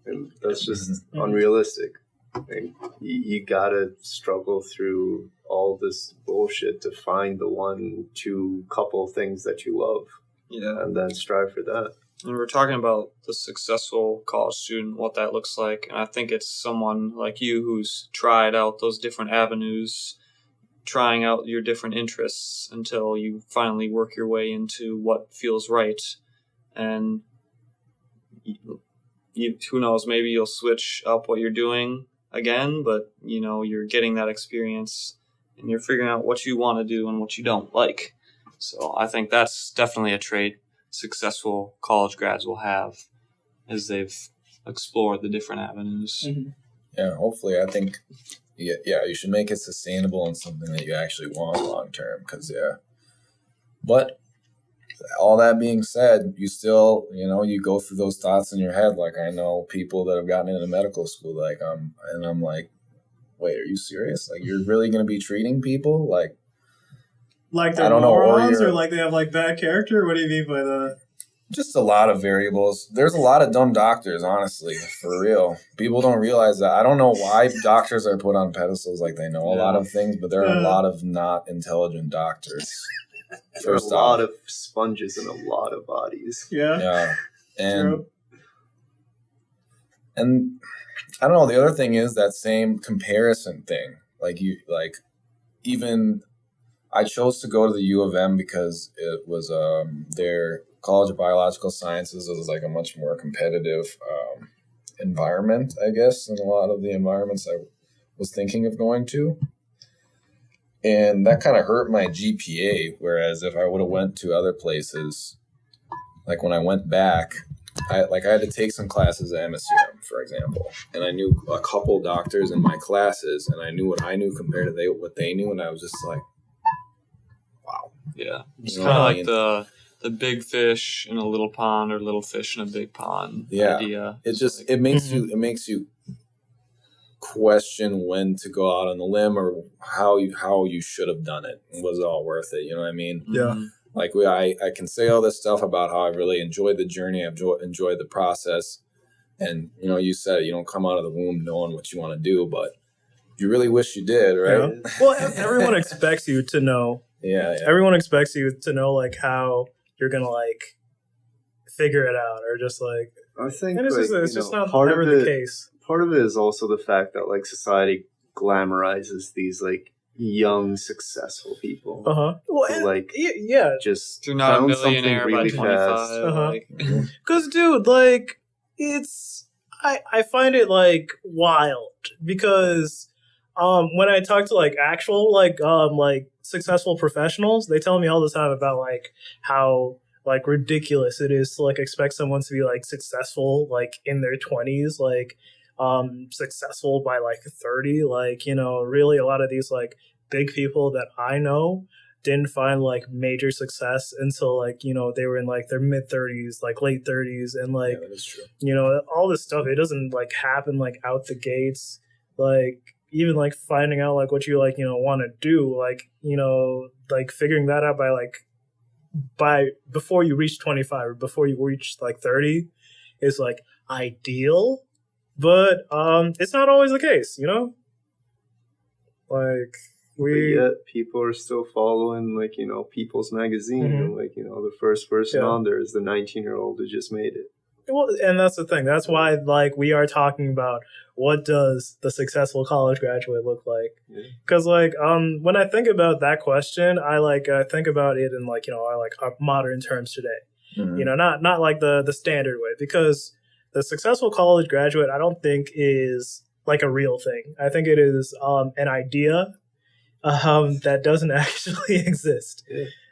And that's just unrealistic. Like, you gotta struggle through all this bullshit to find the 1-2 couple things that you love, Yeah. and then strive for that. And we're talking about the successful college student, what that looks like. And I think it's someone like you who's tried out those different avenues, trying out your different interests until you finally work your way into what feels right. And who knows, maybe you'll switch up what you're doing again, but you know, you're getting that experience and you're figuring out what you want to do and what you don't like. So I think that's definitely a trait successful college grads will have as they've explored the different avenues. Mm-hmm. Yeah, hopefully. I think, you should make it sustainable and something that you actually want long term. But all that being said, you still, you know, you go through those thoughts in your head. Like, I know people that have gotten into medical school, and I'm like, wait, are you serious? Like, you're really going to be treating people like they're morons, or like they have like bad character? What do you mean by that? Just a lot of variables. There's a lot of dumb doctors, honestly, for real. People don't realize that. I don't know why doctors are put on pedestals like they know a lot of things, but there are a lot of not intelligent doctors. There are a lot of sponges in a lot of bodies. Yeah. And I don't know, the other thing is that same comparison thing. Even I chose to go to the U of M because it was their College of Biological Sciences was like a much more competitive environment, I guess, than a lot of the environments I was thinking of going to. And that kind of hurt my GPA, whereas if I would have went to other places, like when I went back, I had to take some classes at MSUM, for example, and I knew a couple doctors in my classes, and I knew what I knew compared to what they knew, and I was just like, wow. Yeah, it's kind of like the big fish in a little pond or little fish in a big pond idea. It makes you question when to go out on the limb or how you should have done it. Was it all worth it? You know what I mean? Yeah. Like I can say all this stuff about how I really enjoyed the journey. I've enjoyed the process. And, you know, you said you don't come out of the womb knowing what you want to do, but you really wish you did, right? Yeah. Well, everyone expects you to know. Yeah. Everyone expects you to know, like, how you're going to, like, figure it out or just, like... I think and it's just not part ever of the case. Part of it is also the fact that, like, society glamorizes these, like, young, successful people. Uh-huh. Well, who, like, yeah. just you're not a found something millionaire by really 25. fast. Uh-huh. Because, dude, like, it's... I find it, like, wild because when I talk to, like, actual, like, successful professionals, they tell me all the time about, like, how, like, ridiculous it is to, like, expect someone to be, like, successful, like, in their 20s, like, successful by, like, 30. Like, you know, really a lot of these, like, big people that I know didn't find, like, major success until, like, you know, they were in, like, their mid-30s, like, late 30s, and, like, that is true. you know, all this stuff, it doesn't, like, happen, like, out the gates. Like, even, like, finding out, like, what you, like, you know, want to do, like, you know, like, figuring that out by before you reach 25 or before you reach, like, 30 is, like, ideal, but it's not always the case, you know? Like... But yet people are still following, like, People's Magazine, and like, the first person on there is the 19-year-old who just made it. Well, and that's the thing. That's why, like, we are talking about what does the successful college graduate look like? Because, like, when I think about that question, I think about it in like, our modern terms today. Not like the standard way, because the successful college graduate, I don't think is like a real thing. I think it is an idea that doesn't actually exist.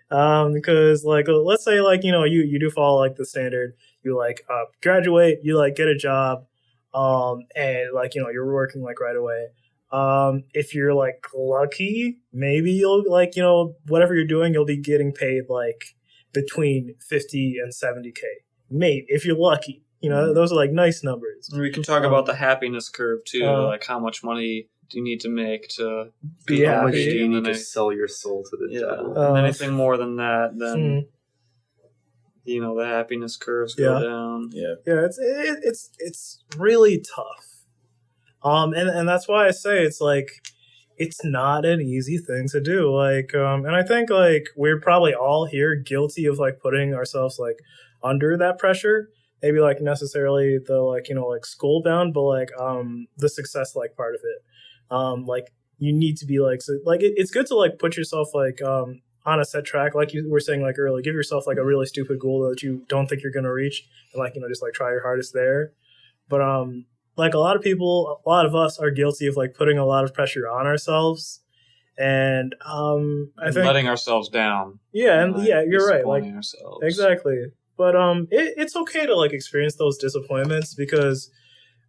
Because like, let's say like, you do follow like the standard, you like graduate, you like get a job, and like, you're working like right away. If you're like lucky, maybe you'll like, whatever you're doing, you'll be getting paid like between 50 and 70K. Maybe if you're lucky, those are like nice numbers. We can talk about the happiness curve too, like how much money do you need to make to be How much happy. do you need to sell your soul to the devil? And anything more than that, then the happiness curves go down. Yeah, it's really tough. And that's why I say it's like it's not an easy thing to do. Like, and I think like we're probably all here guilty of like putting ourselves like under that pressure. Maybe like necessarily the like like school bound, but like the success like part of it. Like you need to be like, so like it's good to like put yourself like on a set track, like you were saying like earlier. Give yourself like a really stupid goal that you don't think you're gonna reach, and like just like try your hardest there. But like a lot of us are guilty of like putting a lot of pressure on ourselves, and I think letting ourselves down. Yeah, and you're right. Like ourselves. Exactly. But it's okay to like experience those disappointments because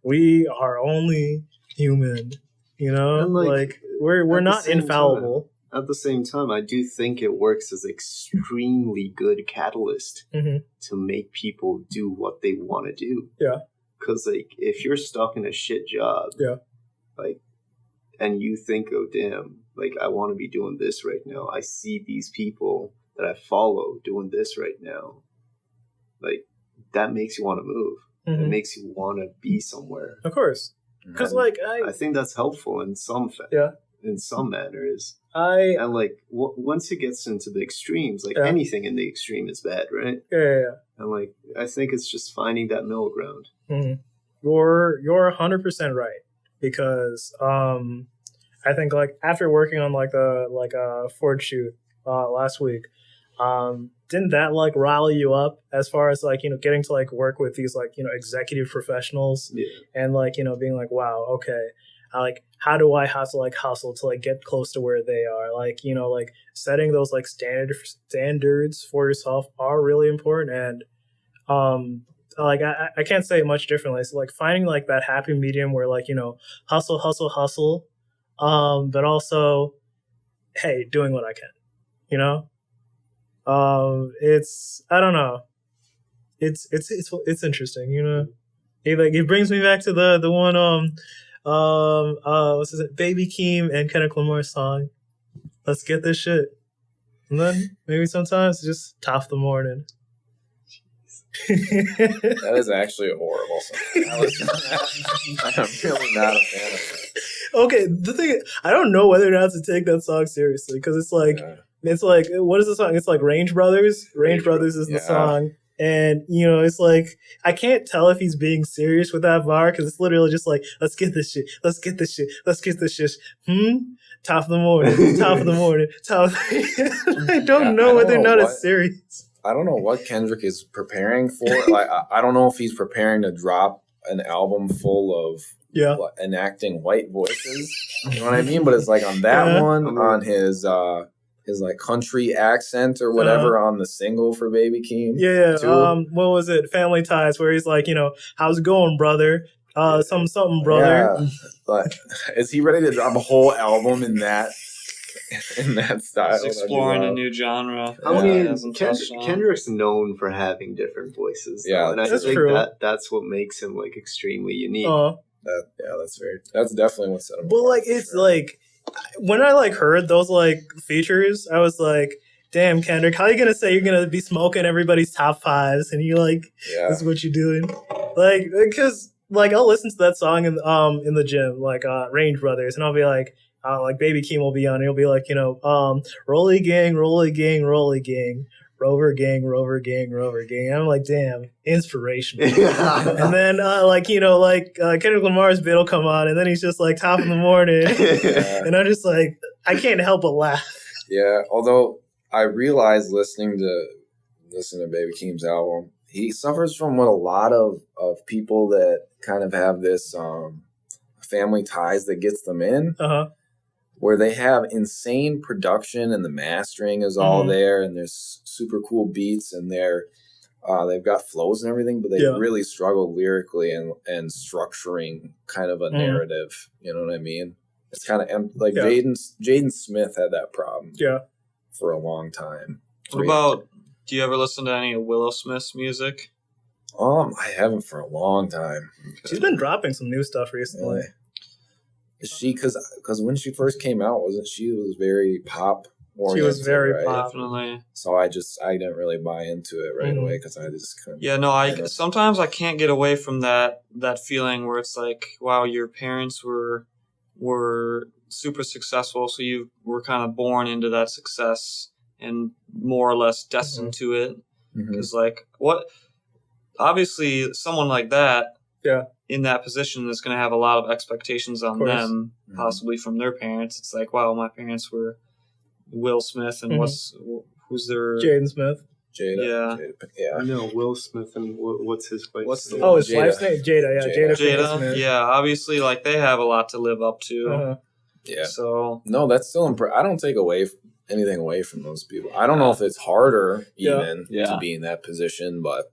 we are only human. And, like we're not infallible. At the same time, I do think it works as extremely good catalyst to make people do what they want to do. Yeah. Because like if you're stuck in a shit job, like, and you think, oh damn, like I want to be doing this right now. I see these people that I follow doing this right now. Like that makes you want to move. It makes you want to be somewhere. Of course. Because like I think that's helpful in some in some manners. And like once it gets into the extremes, like anything in the extreme is bad, right? Yeah. And like I think it's just finding that middle ground. You're 100% right, because I think like after working on like the Ford shoot last week, didn't that like rile you up as far as like getting to like work with these like executive professionals and like being like, wow, okay, like how do I have to like hustle to like get close to where they are? Like like setting those like standards for yourself are really important. And like I can't say it much differently. So like finding like that happy medium where like hustle, but also hey, doing what I can, it's I don't know. It's interesting, It brings me back to the one what's it? Baby Keem and Kendrick Lamar's song. Let's get this shit. And then maybe sometimes just top the morning. That is actually a horrible song. I'm really not a fan of it. Okay, the thing is, I don't know whether or not to take that song seriously, because it's like what is the song? It's like Range Brothers. Range Brothers is the song. And, it's like, I can't tell if he's being serious with that bar, because it's literally just like, let's get this shit. Let's get this shit. Let's get this shit. Top of the morning. Top of the morning. I don't know whether or not it's serious. I don't know what Kendrick is preparing for. Like, I don't know if he's preparing to drop an album full of enacting white voices. You know what I mean? But it's like on that one, on his like country accent or whatever on the single for Baby Keem. Yeah. What was it? Family Ties, where he's like, how's it going, brother? Something, brother. Yeah. But is he ready to drop a whole album in that style? He's exploring a new genre. I mean, Kendrick's known for having different voices. Yeah, and I think true. That's what makes him like extremely unique. That's definitely what set him apart. But like, it's like, when I like heard those like features, I was like, damn, Kendrick, how are you gonna say you're gonna be smoking everybody's top fives and you like this is what you're doing? Like, because like I'll listen to that song in the gym, like Range Brothers, and I'll be like, like Baby Keem will be on. He'll be like, Rolly gang, Rolly gang, Rolly gang, Rover gang, Rover gang, Rover gang. I'm like, damn, inspirational. And then Kendrick Lamar's bit will come on, and then he's just like top of the morning, and I'm just like, I can't help but laugh. Yeah, although I realized listening to Baby Keem's album, he suffers from what a lot of people that kind of have this family ties that gets them in, where they have insane production and the mastering is all there, and there's super cool beats, and they've got flows and everything, but they really struggle lyrically and structuring kind of a narrative. You know what I mean? It's kind of like Jaden Smith had that problem for a long time. What about, do you ever listen to any of Willow Smith's music? I haven't for a long time. She's been dropping some new stuff recently. Really? Is she, because when she first came out, wasn't she was very pop oriented? She was very pop. Definitely. So I didn't really buy into it right away because I just couldn't. Yeah, no, sometimes I can't get away from that feeling where it's like, wow, your parents were super successful, so you were kind of born into that success and more or less destined to it. Because obviously someone like that in that position is going to have a lot of expectations on them, possibly from their parents. It's like, wow, my parents were Will Smith, and who's their... Jaden Smith. Jada. Yeah. I know Will Smith, and what's his wife's name? Oh, his wife's name? Jada, yeah. Jada Smith. Yeah, obviously, like, they have a lot to live up to. Yeah. So... No, that's still impressive. I don't take anything away from those people. I don't know if it's harder even to be in that position, but...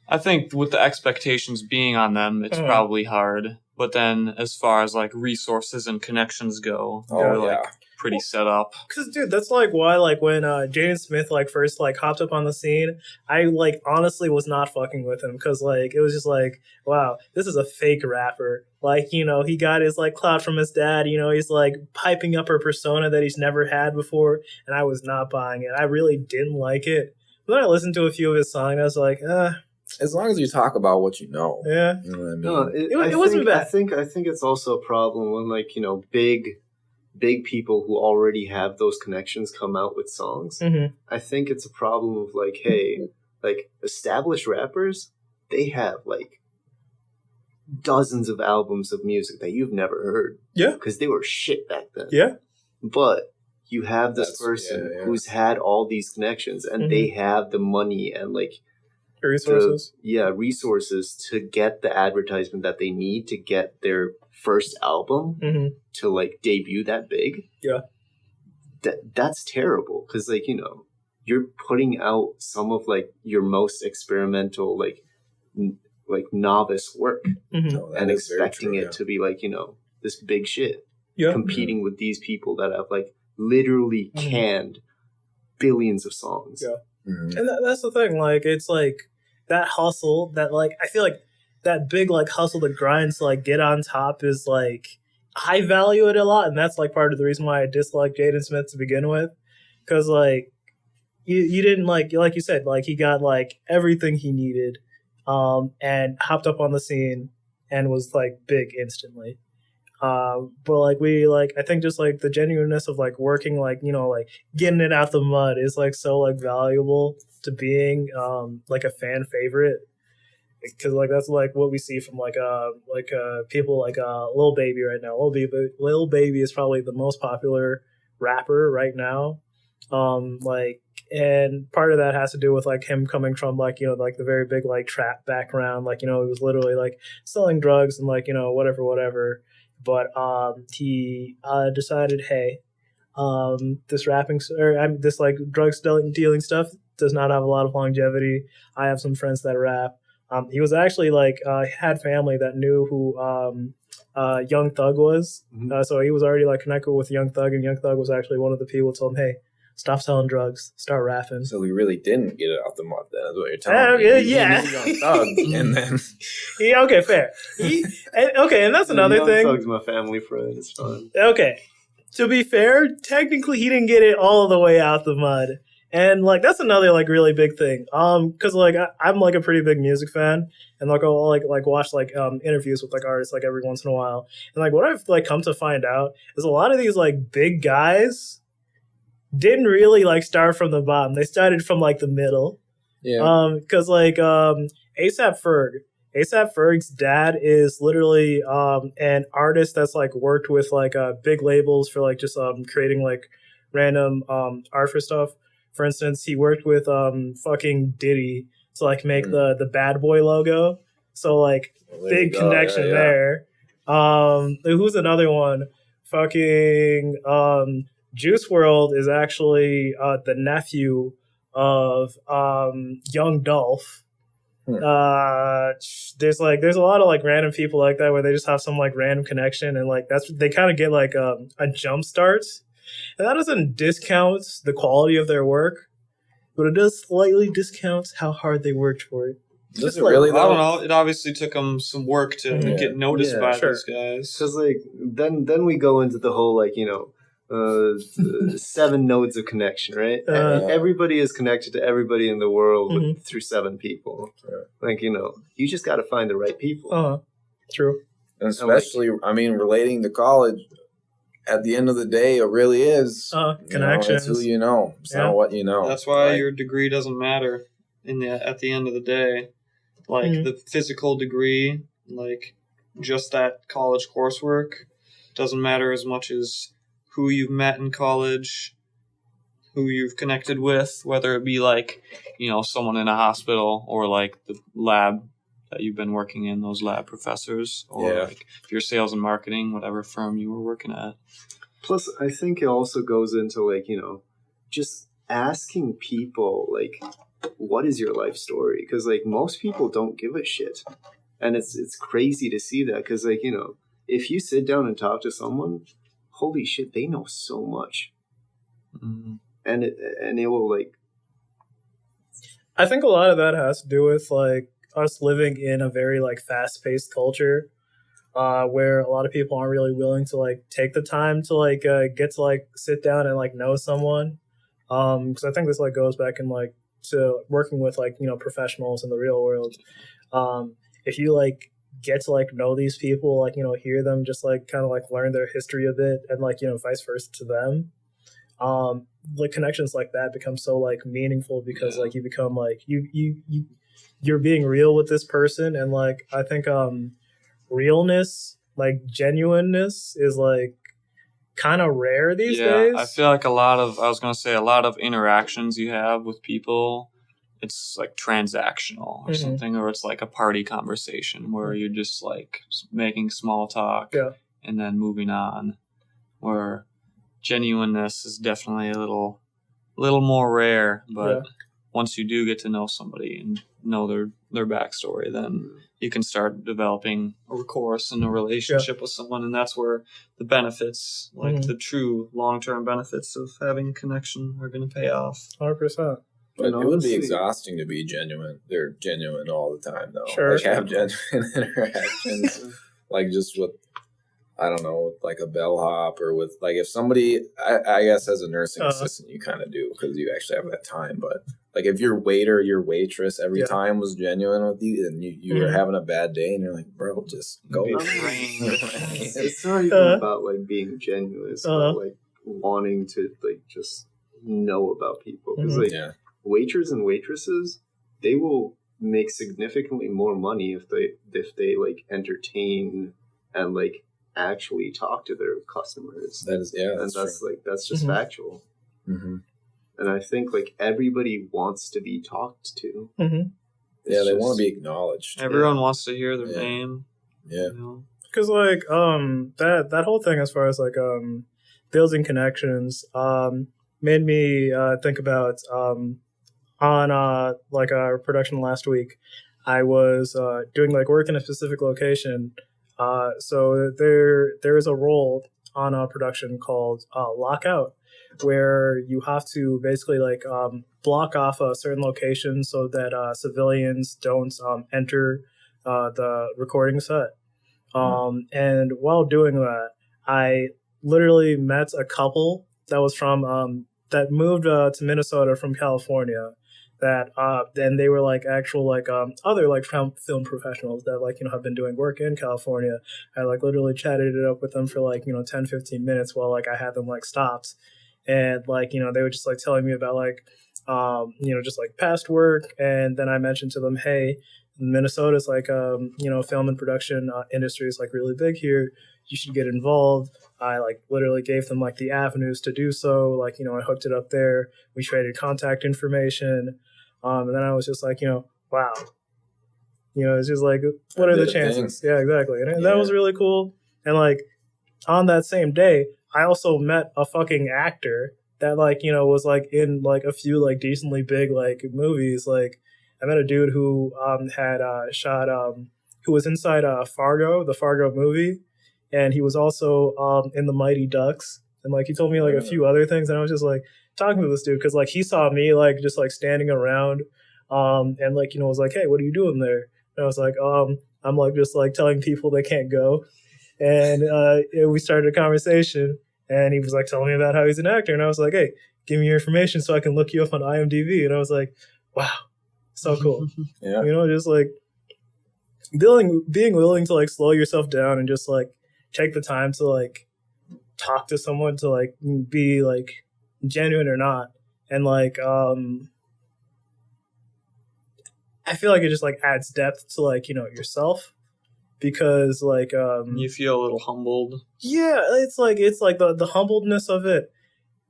I think with the expectations being on them, it's probably hard. But then as far as like resources and connections go, they're like pretty set up. Because, dude, that's like why, like, when Jaden Smith like first like hopped up on the scene, I like honestly was not fucking with him because like it was just like, wow, this is a fake rapper. Like, he got his like clout from his dad. He's like piping up a persona that he's never had before, and I was not buying it. I really didn't like it. But then I listened to a few of his songs. I was like, as long as you talk about what you know. Yeah. You know what I mean? No, it wasn't bad. I think it's also a problem when big people who already have those connections come out with songs. I think it's a problem of like, hey, like established rappers, they have like dozens of albums of music that you've never heard. Yeah. Because they were shit back then. Yeah. But you have this person who's had all these connections, and they have the money and like resources to get the advertisement that they need to get their first album to like debut that big. That's terrible because like you're putting out some of like your most experimental like novice work and expecting it to be like this big shit competing with these people that have like literally canned billions of songs. And that's the thing, like it's like that hustle that like I feel like that big like hustle to grind to like get on top is like I value it a lot, and that's like part of the reason why I dislike Jaden Smith to begin with, because like you didn't like you said, like he got like everything he needed and hopped up on the scene and was like big instantly. But like I think just like the genuineness of like working like like getting it out the mud is like so like valuable to being like a fan favorite, because like that's like what we see from like people like Lil Baby right now. Lil Baby is probably the most popular rapper right now. And part of that has to do with like him coming from like like the very big like trap background, like he was literally like selling drugs and like whatever. But he decided, hey, this rapping or this like drug dealing stuff does not have a lot of longevity. I have some friends that rap. He was actually like had family that knew who Young Thug was, so he was already like connected with Young Thug, and Young Thug was actually one of the people who told him, hey, stop selling drugs, start rapping. So he really didn't get it out the mud, then, is what you're telling me. Yeah. He Young Thug, and then... Okay, fair. And that's another Young thing. Thug's my family friend, it's fun. Okay. To be fair, technically he didn't get it all the way out the mud. And like that's another like really big thing. Because like I'm like a pretty big music fan, and like I'll like watch like interviews with like artists like every once in a while. And like what I've like come to find out is a lot of these like big guys didn't really like start from the bottom. They started from like the middle. Yeah. Because like ASAP Ferg's dad is literally an artist that's like worked with like big labels for like just creating like random art for stuff. For instance, he worked with fucking Diddy to like make the Bad Boy logo. So like big connection there. Who's another one? Fucking Juice World is actually the nephew of Young Dolph. There's a lot of like random people like that where they just have some like random connection, and like that's they kind of get like a jump start. And that doesn't discount the quality of their work, but it does slightly discount how hard they worked for it. Does it really? I don't know. It obviously took them some work to get noticed by these guys. Because like then we go into the whole like 7 nodes of connection, right? Everybody is connected to everybody in the world through 7 people. Like you just got to find the right people. True. And especially, I mean, relating to college. At the end of the day, it really is connections. It's who you know. It's not what you know. That's why your degree doesn't matter at the end of the day. Like the physical degree, like just that college coursework doesn't matter as much as who you've met in college, who you've connected with, whether it be like, someone in a hospital or like the lab that you've been working in, those lab professors, or like if you're sales and marketing, whatever firm you were working at. Plus, I think it also goes into like, just asking people like, what is your life story? Because like most people don't give a shit. And it's crazy to see that because like, if you sit down and talk to someone, holy shit, they know so much. And it will like... I think a lot of that has to do with like us living in a very like fast-paced culture where a lot of people aren't really willing to like take the time to like get to like sit down and like know someone. Because I think this like goes back in like to working with like professionals in the real world. If you like get to like know these people, like hear them, just like kind of like learn their history a bit, and like vice versa to them. Like connections like that become so like meaningful because like you become like you're being real with this person, and like I think realness, like genuineness, is like kind of rare these days. I feel like a lot of interactions you have with people, it's like transactional or something, or it's like a party conversation where you're just like making small talk and then moving on, where genuineness is definitely a little more rare, but once you do get to know somebody and know their backstory, then you can start developing a recourse and a relationship with someone, and that's where the benefits, like the true long-term benefits of having a connection, are going to pay off. 100%. But it would be exhausting to be genuine. They're genuine all the time, though. Sure. Like have genuine interactions, like just with, I don't know, with like a bellhop or with like if somebody, I guess as a nursing assistant you kind of do because you actually have that time. But like if your waiter, your waitress every time was genuine with you, and you were having a bad day, and you're like, bro, just go. It's not even about like being genuine. It's about like wanting to like just know about people because like waiters and waitresses, they will make significantly more money if they like entertain and like actually talk to their customers. That's that's just factual. And I think like everybody wants to be talked to. They want to be acknowledged. Everyone wants to hear their name. Because like that whole thing as far as like building connections made me think about on like our production last week. I was doing like work in a specific location. So there is a role on a production called lockout, where you have to basically like block off a certain location so that civilians don't enter the recording set. And while doing that, I literally met a couple that was from that moved to Minnesota from California. That then they were like actual like other like film professionals that like have been doing work in California. I like literally chatted it up with them for like 10, 15 minutes while like I had them like stopped, and like they were just like telling me about like just like past work, and then I mentioned to them, hey, Minnesota's like film and production industry is like really big here. You should get involved. I like literally gave them like the avenues to do so. Like I hooked it up there. We traded contact information, and then I was just like wow, it's just like what are the chances? Yeah, exactly. And that was really cool. And like on that same day, I also met a fucking actor that like was like in like a few like decently big like movies. Like I met a dude who had shot who was inside Fargo, the Fargo movie, and he was also in the Mighty Ducks, and like he told me like a few other things, and I was just like talking to this dude because like he saw me like just like standing around, and like was like, hey, what are you doing there? And I was like, I'm like just like telling people they can't go, and we started a conversation, and he was like telling me about how he's an actor, and I was like, hey, give me your information so I can look you up on IMDb, and I was like, wow, so cool. Yeah. Just like being willing to like slow yourself down and just like take the time to like talk to someone, to like be like genuine or not, and like I feel like it just like adds depth to like yourself, because like you feel a little humbled. Yeah, it's like the humbledness of it,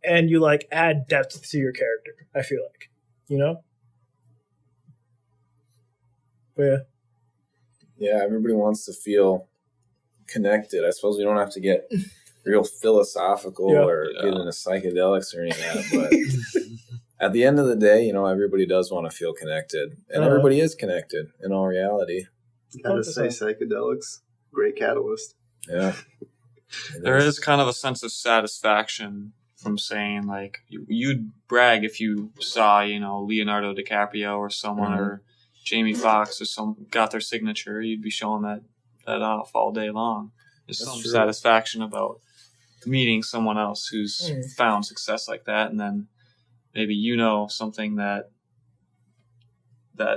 and you like add depth to your character, I feel like, but yeah, everybody wants to feel connected. I suppose we don't have to get real philosophical or get into psychedelics or any of that, but at the end of the day, everybody does want to feel connected, and everybody is connected in all reality. Gotta say, psychedelics, great catalyst. Yeah. There is kind of a sense of satisfaction from saying, like, you'd brag if you saw, Leonardo DiCaprio or someone, or Jamie Foxx or some got their signature. You'd be showing that off all day long. There's some satisfaction about meeting someone else who's found success like that, and then maybe something that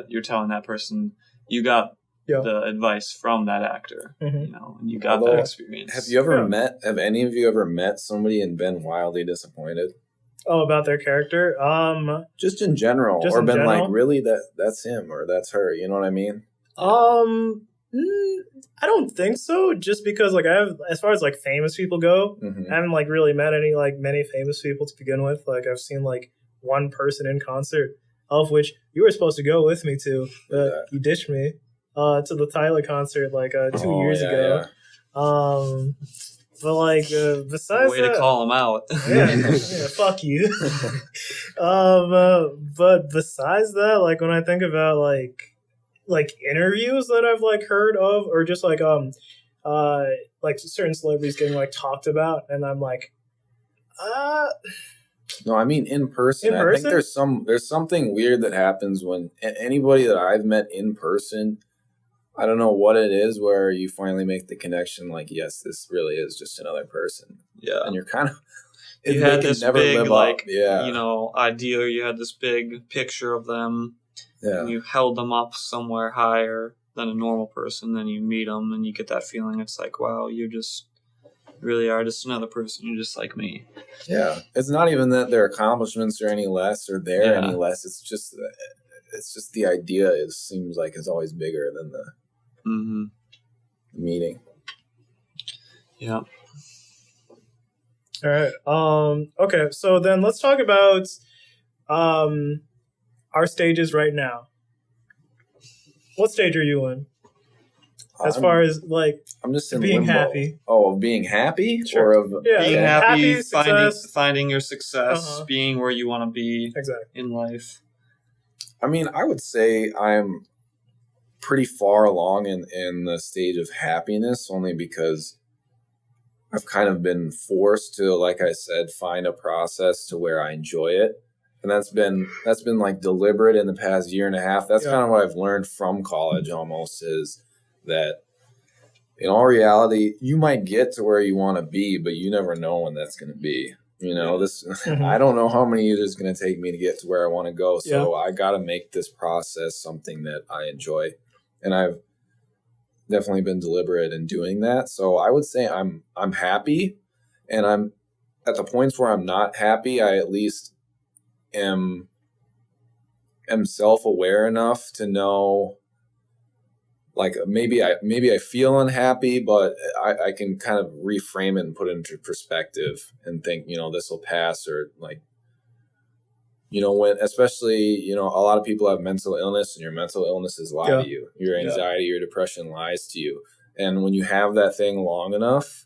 you're telling that person you got the advice from that actor, and you got that experience. Have any of you ever met somebody and been wildly disappointed? Oh, about their character? Just in general, or been like, really, that's him or that's her. You know what I mean? I don't think so. Just because, like, I have, as far as like famous people go, I haven't like really met many famous people to begin with. Like, I've seen like one person in concert, of which you were supposed to go with me to, but you ditched me to the Tyler concert like 2 years ago. Yeah. But like besides way to call him out. yeah, fuck you. But besides that, like when I think about like interviews that I've like heard of, or just like certain celebrities getting like talked about, and I'm like, no, I mean in person. I think there's something weird that happens when anybody that I've met in person, I don't know what it is, where you finally make the connection, like, yes, this really is just another person. Yeah. And you're kind of, you had this big, like, idea, you had this big picture of them, and you held them up somewhere higher than a normal person, then you meet them, and you get that feeling, it's like, wow, you really are just another person, you're just like me. Yeah. It's not even that their accomplishments are any less, or they're any less, it's just the idea seems like it's always bigger than the meeting. Yeah. All right. Okay. So then let's talk about our stages right now. What stage are you in? As far as like, I'm just in being limbo. happy. Oh, of being happy, sure. or of being happy, finding your success, Uh-huh. being where you want to be in life. I mean, I would say I'm pretty far along in the stage of happiness, only because I've kind of been forced to, like I said, find a process to where I enjoy it. And that's been like deliberate in the past year and a half. That's kind of what I've learned from college almost, is that in all reality, you might get to where you want to be, but you never know when that's going to be. You know, this Mhm. I don't know how many years it's going to take me to get to where I want to go. So Yeah. I got to make this process something that I enjoy. And I've definitely been deliberate in doing that. So I would say I'm happy, and I'm at the points where I'm not happy, I at least am self-aware enough to know, like, maybe I feel unhappy, but I can kind of reframe it and put it into perspective and think, you know, this will pass. Or like, you know, when, especially, you know, a lot of people have mental illness, and your mental illnesses lie Yeah. to you. Your anxiety, your depression lies to you. And when you have that thing long enough,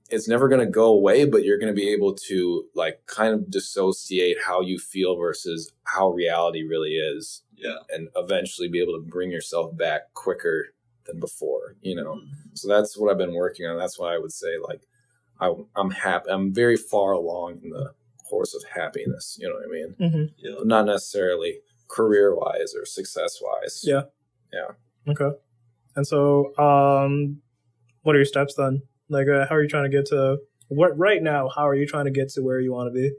it's never going to go away, but you're going to be able to, like, kind of dissociate how you feel versus how reality really is. Yeah. And eventually be able to bring yourself back quicker than before, you know? So that's what I've been working on. That's why I would say, like, I'm happy. I'm very far along in the course of happiness. You know what I mean? Mhm. Yeah. But not necessarily career wise or success wise. Yeah. Yeah. Okay. And so, what are your steps then? Like, how are you trying to get to what right now? How are you trying to get to where you want to be?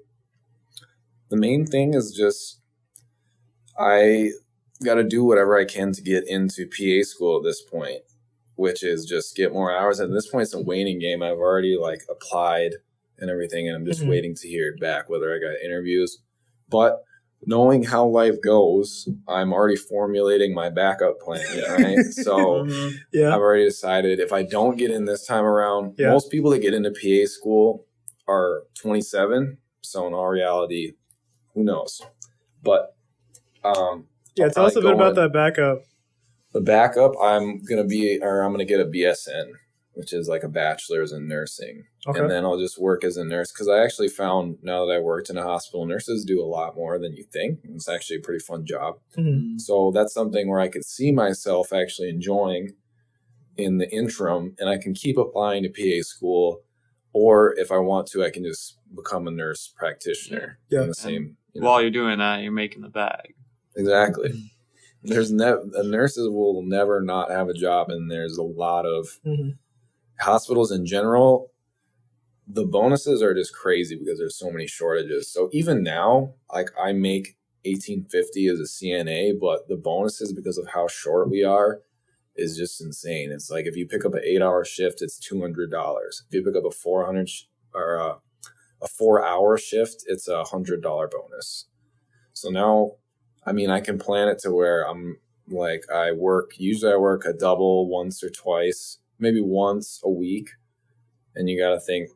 The main thing is just, I got to do whatever I can to get into PA school at this point, which is just get more hours. At this point, it's a waiting game. I've already, like, applied and everything, and I'm just Mhm. waiting to hear back whether I got interviews. But knowing how life goes, I'm already formulating my backup plan, right? So Yeah. I've already decided, if I don't get in this time around, Yeah. most people that get into PA school are 27. So in all reality, who knows? But Yeah. I'll Tell us a probably bit go about in. that backup. The backup, I'm gonna get a BSN, which is like a bachelor's in nursing. Okay. And then I'll just work as a nurse, because I actually found, now that I worked in a hospital, nurses do a lot more than you think. It's actually a pretty fun job. Mhm. So that's something where I could see myself actually enjoying in the interim, and I can keep applying to PA school, or if I want to, I can just become a nurse practitioner. Yeah. In the same. You know. While you're doing that, you're making the bag. Exactly. There's nurses will never not have a job, and there's a lot of Mhm. hospitals in general. The bonuses are just crazy because there's so many shortages. So even now, like, I make $18.50 as a CNA, but the bonuses, because of how short we are, is just insane. It's like, if you pick up an 8-hour shift, it's $200. If you pick up a 4-hour shift, it's $100 bonus. So now, I mean, I can plan it to where I'm like, usually I work a double once or twice, maybe once a week. And you got to think,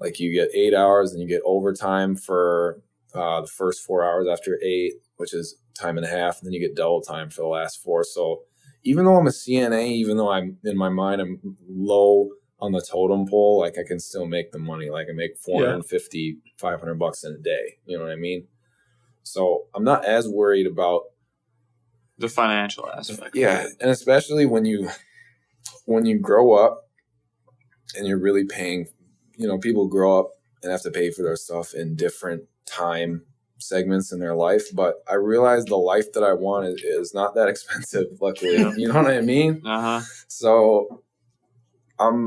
like, you get 8 hours and you get overtime for the first 4 hours after 8, which is time and a half. And then you get double time for the last 4. So even though I'm a CNA, even though I'm in my mind, I'm low on the totem pole, like, I can still make the money. Like, I make $450, $500 in a day. You know what I mean? So I'm not as worried about The financial aspect. Yeah, and especially when you grow up and you're really paying, you know, people grow up and have to pay for their stuff in different time segments in their life. But I realize the life that I want is not that expensive, luckily. You know what I mean? Uh-huh. So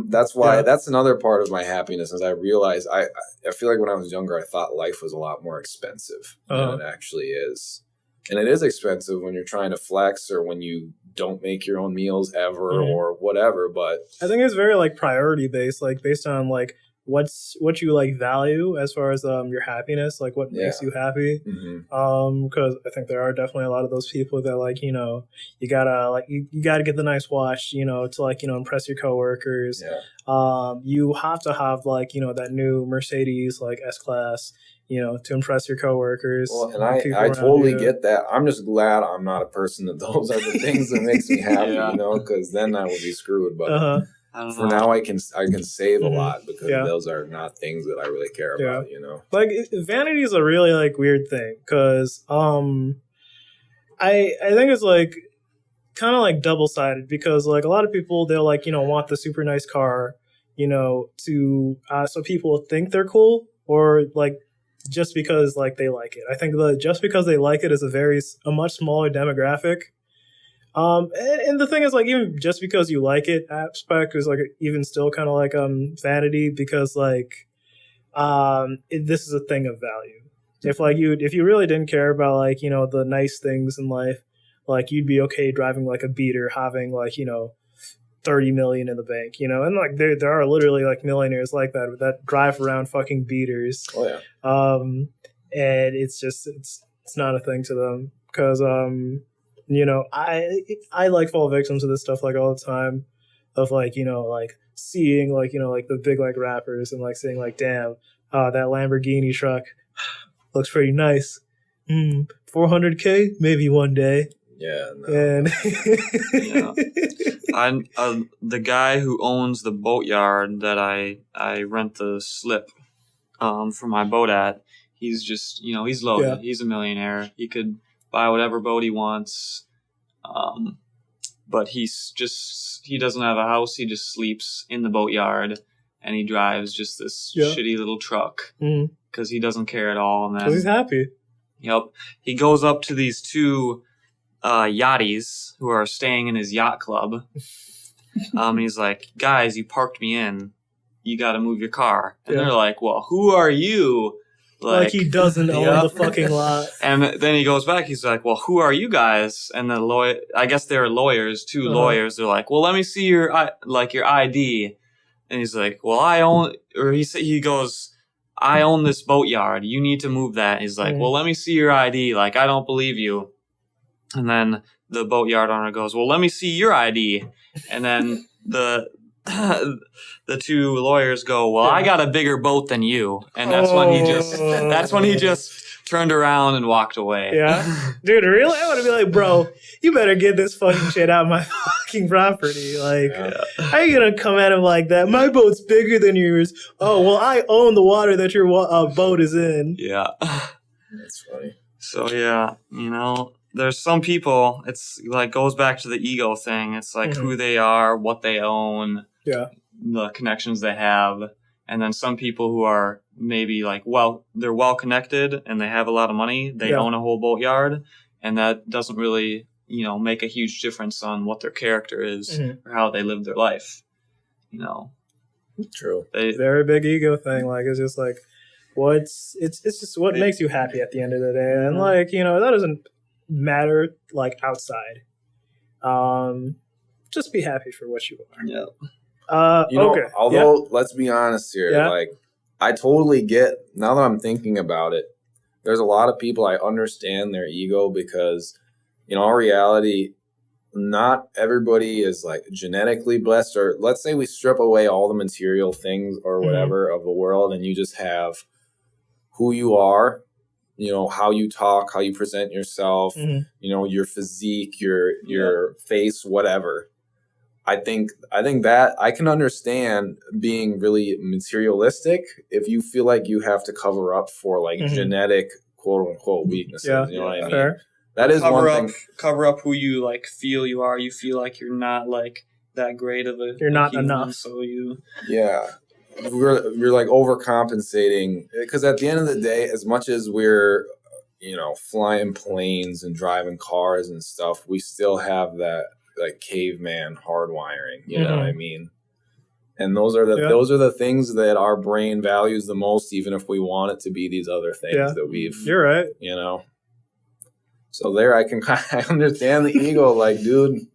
that's why that's another part of my happiness, is I realize I feel like when I was younger, I thought life was a lot more expensive than it actually is. And it is expensive when you're trying to flex, or when you don't make your own meals ever, or whatever. But I think it's very, like, priority based, like, based on, like, what you, like, value as far as your happiness, like, what makes you happy. Because I think there are definitely a lot of those people that, like, you know, you gotta get the nice watch, you know, to, like, you know, impress your coworkers. You have to have, like, you know, that new Mercedes, like, S-Class, you know, to impress your coworkers. Well, and I totally get that. I'm just glad I'm not a person that those are the things that makes me happy, you know, because then I would be screwed. But for now, I can save a lot, because those are not things that I really care about, you know. Like, vanity is a really, like, weird thing, because I think it's, like, kind of, like, double-sided, because, like, a lot of people, they'll, like, you know, want the super nice car, you know, to so people think they're cool, or, like, just because, like, they like it. I think that just because they like it is a much smaller demographic. And the thing is, like, even just because you like it, aspect is, like, even still kind of like vanity, because, like, this is a thing of value. If you really didn't care about like, you know, the nice things in life, like you'd be okay driving like a beater, having like, you know, 30 million in the bank, you know, and like there are literally like millionaires like that drive around fucking beaters. Oh yeah. And it's not a thing to them because you know, I like fall victims of this stuff like all the time, of like, you know, like seeing like, you know, like the big like rappers and like saying like, damn, that Lamborghini truck looks pretty nice. 400K maybe one day. Yeah. No. And the guy who owns the boatyard that I rent the slip for my boat at, he's just, you know, he's loaded. Yeah. He's a millionaire. He could buy whatever boat he wants. But he doesn't have a house. He just sleeps in the boatyard, and he drives just this shitty little truck because he doesn't care at all. And then he's happy. Yep. He goes up to these two yachties who are staying in his yacht club. He's like, guys, you parked me in. You got to move your car. And they're like, well, who are you? Like he doesn't own the fucking lot. And then he goes back. He's like, well, who are you guys? And the lawyer, I guess they're lawyers, two lawyers. They're like, well, let me see your ID. And he's like, well, he goes, I own this boatyard. You need to move that. He's like, well, let me see your ID. Like, I don't believe you. And then the boatyard owner goes, well, let me see your ID. And then the two lawyers go, well, I got a bigger boat than you. And that's when he just turned around and walked away. Yeah. Dude, really? I want to be like, bro, you better get this fucking shit out of my fucking property. Like, how are you going to come at him like that? My boat's bigger than yours. Oh, well, I own the water that your boat is in. Yeah. That's funny. So, yeah, you know, there's some people, it's like goes back to the ego thing. It's like who they are, what they own, the connections they have. And then some people who are maybe like, well, they're well connected and they have a lot of money. They own a whole boatyard, and that doesn't really, you know, make a huge difference on what their character is or how they live their life. You know, true. Very big ego thing. Like it's just like, it's just what makes you happy at the end of the day, and like, you know, that doesn't matter like outside. Just be happy for what you are. Yeah. You know, although let's be honest here, like I totally get, now that I'm thinking about it, there's a lot of people I understand their ego because, in all reality, not everybody is like genetically blessed, or let's say we strip away all the material things or whatever of the world and you just have who you are, you know, how you talk, how you present yourself, you know, your physique, your face, whatever. I think that I can understand being really materialistic if you feel like you have to cover up for like genetic quote unquote weaknesses. You know what I mean? Fair. That is one thing. Cover up who you like feel you are. You feel like you're not like that great of a. You're not human, enough. So you. Yeah. You're like overcompensating, because at the end of the day, as much as we're, you know, flying planes and driving cars and stuff, we still have that like caveman hardwiring, you know what I mean? And those are the things that our brain values the most, even if we want it to be these other things that we've. You're right. You know. So there, I understand the ego, like, dude.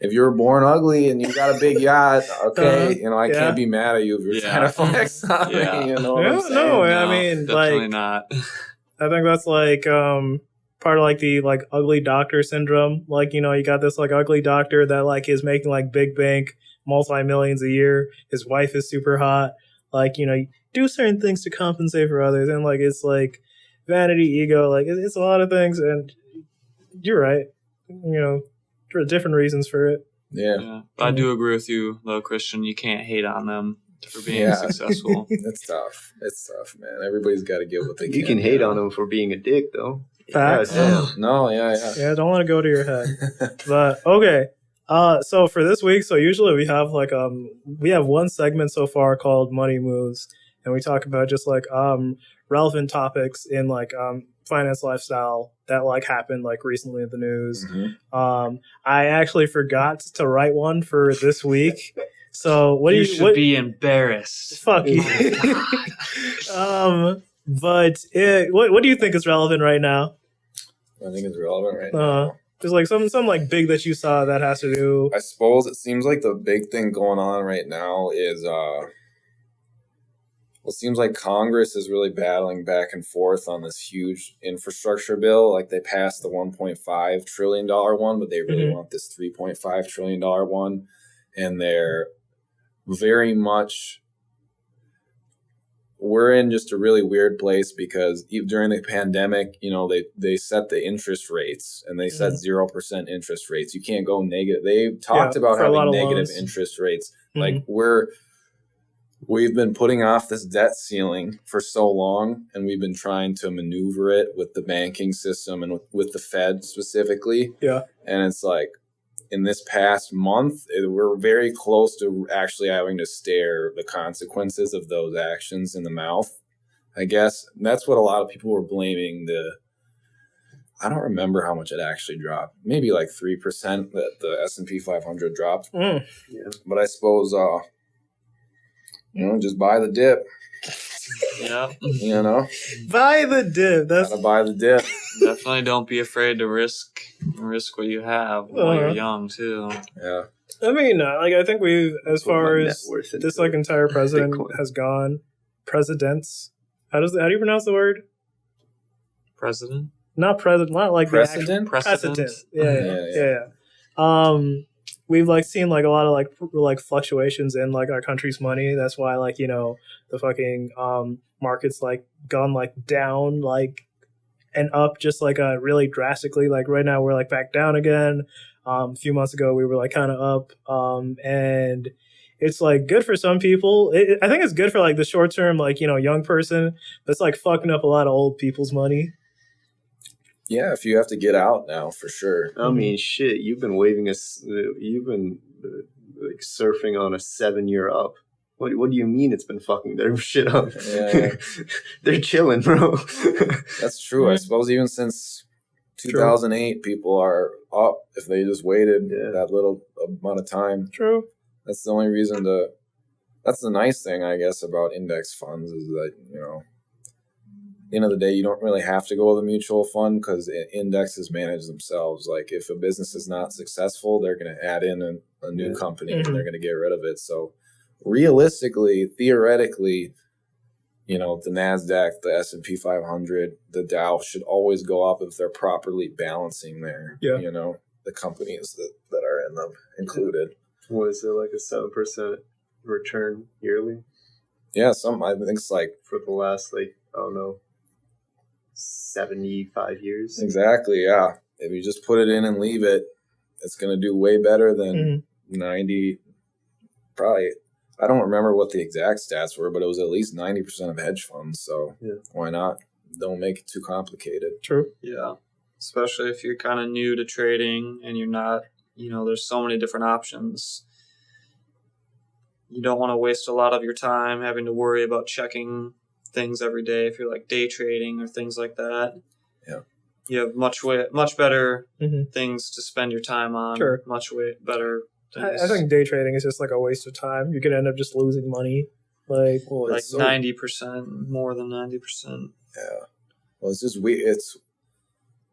If you were born ugly and you got a big yacht, okay, you know, I can't be mad at you if you're trying to flex on me, you know what I'm saying? No, I mean, definitely like, not. I think that's like part of like the like ugly doctor syndrome. Like, you know, you got this like ugly doctor that like is making like big bank, multi-millions a year. His wife is super hot. Like, you know, you do certain things to compensate for others, and like it's like vanity, ego, like it's a lot of things. And you're right, you know. For different reasons for it. Yeah. I do agree with you, though, Christian. You can't hate on them for being successful. It's tough, man. Everybody's got to get what they can. You can hate on them for being a dick, though. Facts. No, Yeah, don't want to go to your head. But okay. So for this week, so usually we have like we have one segment so far called Money Moves, and we talk about just like relevant topics in like finance lifestyle that like happened like recently in the news. I actually forgot to write one for this week, So what do you should be embarrassed. Fuck you. But what do you think is relevant right now? I think it's relevant right now. There's like some like big that you saw that has to do. I suppose it seems like the big thing going on right now is it seems like Congress is really battling back and forth on this huge infrastructure bill. Like they passed the $1.5 trillion one, but they really want this $3.5 trillion one. And they're very much, we're in just a really weird place because during the pandemic, you know, they set the interest rates and they set 0% interest rates. You can't go negative. They talked about having negative interest rates. Like we've been putting off this debt ceiling for so long, and we've been trying to maneuver it with the banking system and with the Fed specifically. Yeah. And it's like in this past month, we're very close to actually having to stare the consequences of those actions in the mouth, I guess. And that's what a lot of people were blaming I don't remember how much it actually dropped. Maybe like 3% that the S&P 500 dropped. Yeah. But I suppose... just buy the dip. Yeah. Buy the dip. Gotta buy the dip. Definitely don't be afraid to risk what you have while you're young too. Yeah. I mean, I think we've, as far as this entire president has gone, presidents. How do you pronounce the word? President? Not president. Not like precedent. Precedent. Yeah. We've seen a lot of fluctuations in our country's money. That's why the fucking markets gone down and up just really drastically. Right now we're back down again. A few months ago we were kind of up, and it's good for some people. I think it's good for the short term young person, but it's fucking up a lot of old people's money. Yeah, if you have to get out now, for sure. I mean, shit, you've been surfing on a 7-year up. What do you mean it's been fucking their shit up? Yeah. They're chilling, bro. That's true. I suppose even since 2008, people are up if they just waited that little amount of time. True. That's the only reason that's the nice thing, I guess, about index funds is that, at the end of the day, you don't really have to go with a mutual fund because indexes manage themselves. If a business is not successful, they're going to add in a new company and they're going to get rid of it. So realistically, theoretically, the NASDAQ, the S&P 500, the Dow should always go up if they're properly balancing the companies that are in them included. Was it a 7% return yearly? Yeah, I think it's for the last, I don't know, 75 years. Exactly, yeah. If you just put it in and leave it, it's going to do way better than 90, probably. I don't remember what the exact stats were, but it was at least 90% of hedge funds. So why not? Don't make it too complicated. True. Yeah. Especially if you're kind of new to trading and you're not, there's so many different options. You don't want to waste a lot of your time having to worry about checking things every day if you're day trading or things like that. Yeah. You have much better things to spend your time on. Sure. Much better things. I think day trading is just a waste of time. You could end up just losing money. 90%, more than 90%. Yeah. Well, it's just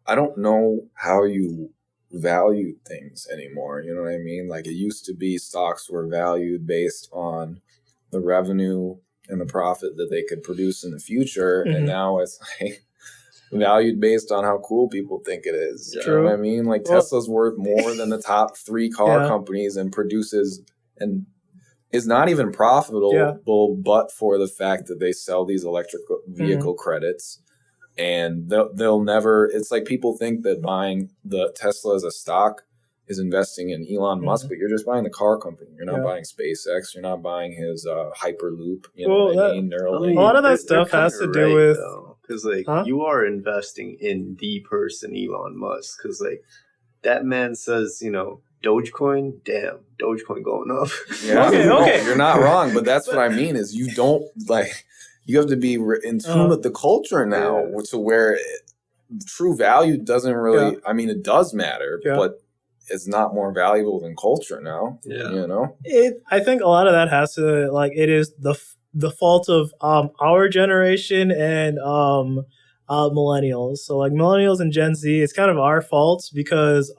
I don't know how you value things anymore. You know what I mean? It used to be stocks were valued based on the revenue and the profit that they could produce in the future. And now it's valued based on how cool people think it is. You know what I mean? Tesla's worth more than the top 3 car companies and produces and is not even profitable, but for the fact that they sell these electric vehicle credits. And they'll never, it's people think that buying the Tesla as a stock is investing in Elon Musk, but you're just buying the car company. You're not buying SpaceX. You're not buying his Hyperloop. You know what I mean? Neuralink. A lot of that stuff has to do with... Because, you are investing in the person Elon Musk. Because, that man says, Dogecoin, damn, Dogecoin going up. Yeah, okay. You're not wrong, but that's what I mean is you don't, you have to be in tune with the culture now to where true value doesn't really, I mean, it does matter, but is not more valuable than culture now. Yeah. You know? I think a lot of that has to like it is the fault of our generation and millennials. So like millennials and Gen Z, it's kind of our fault because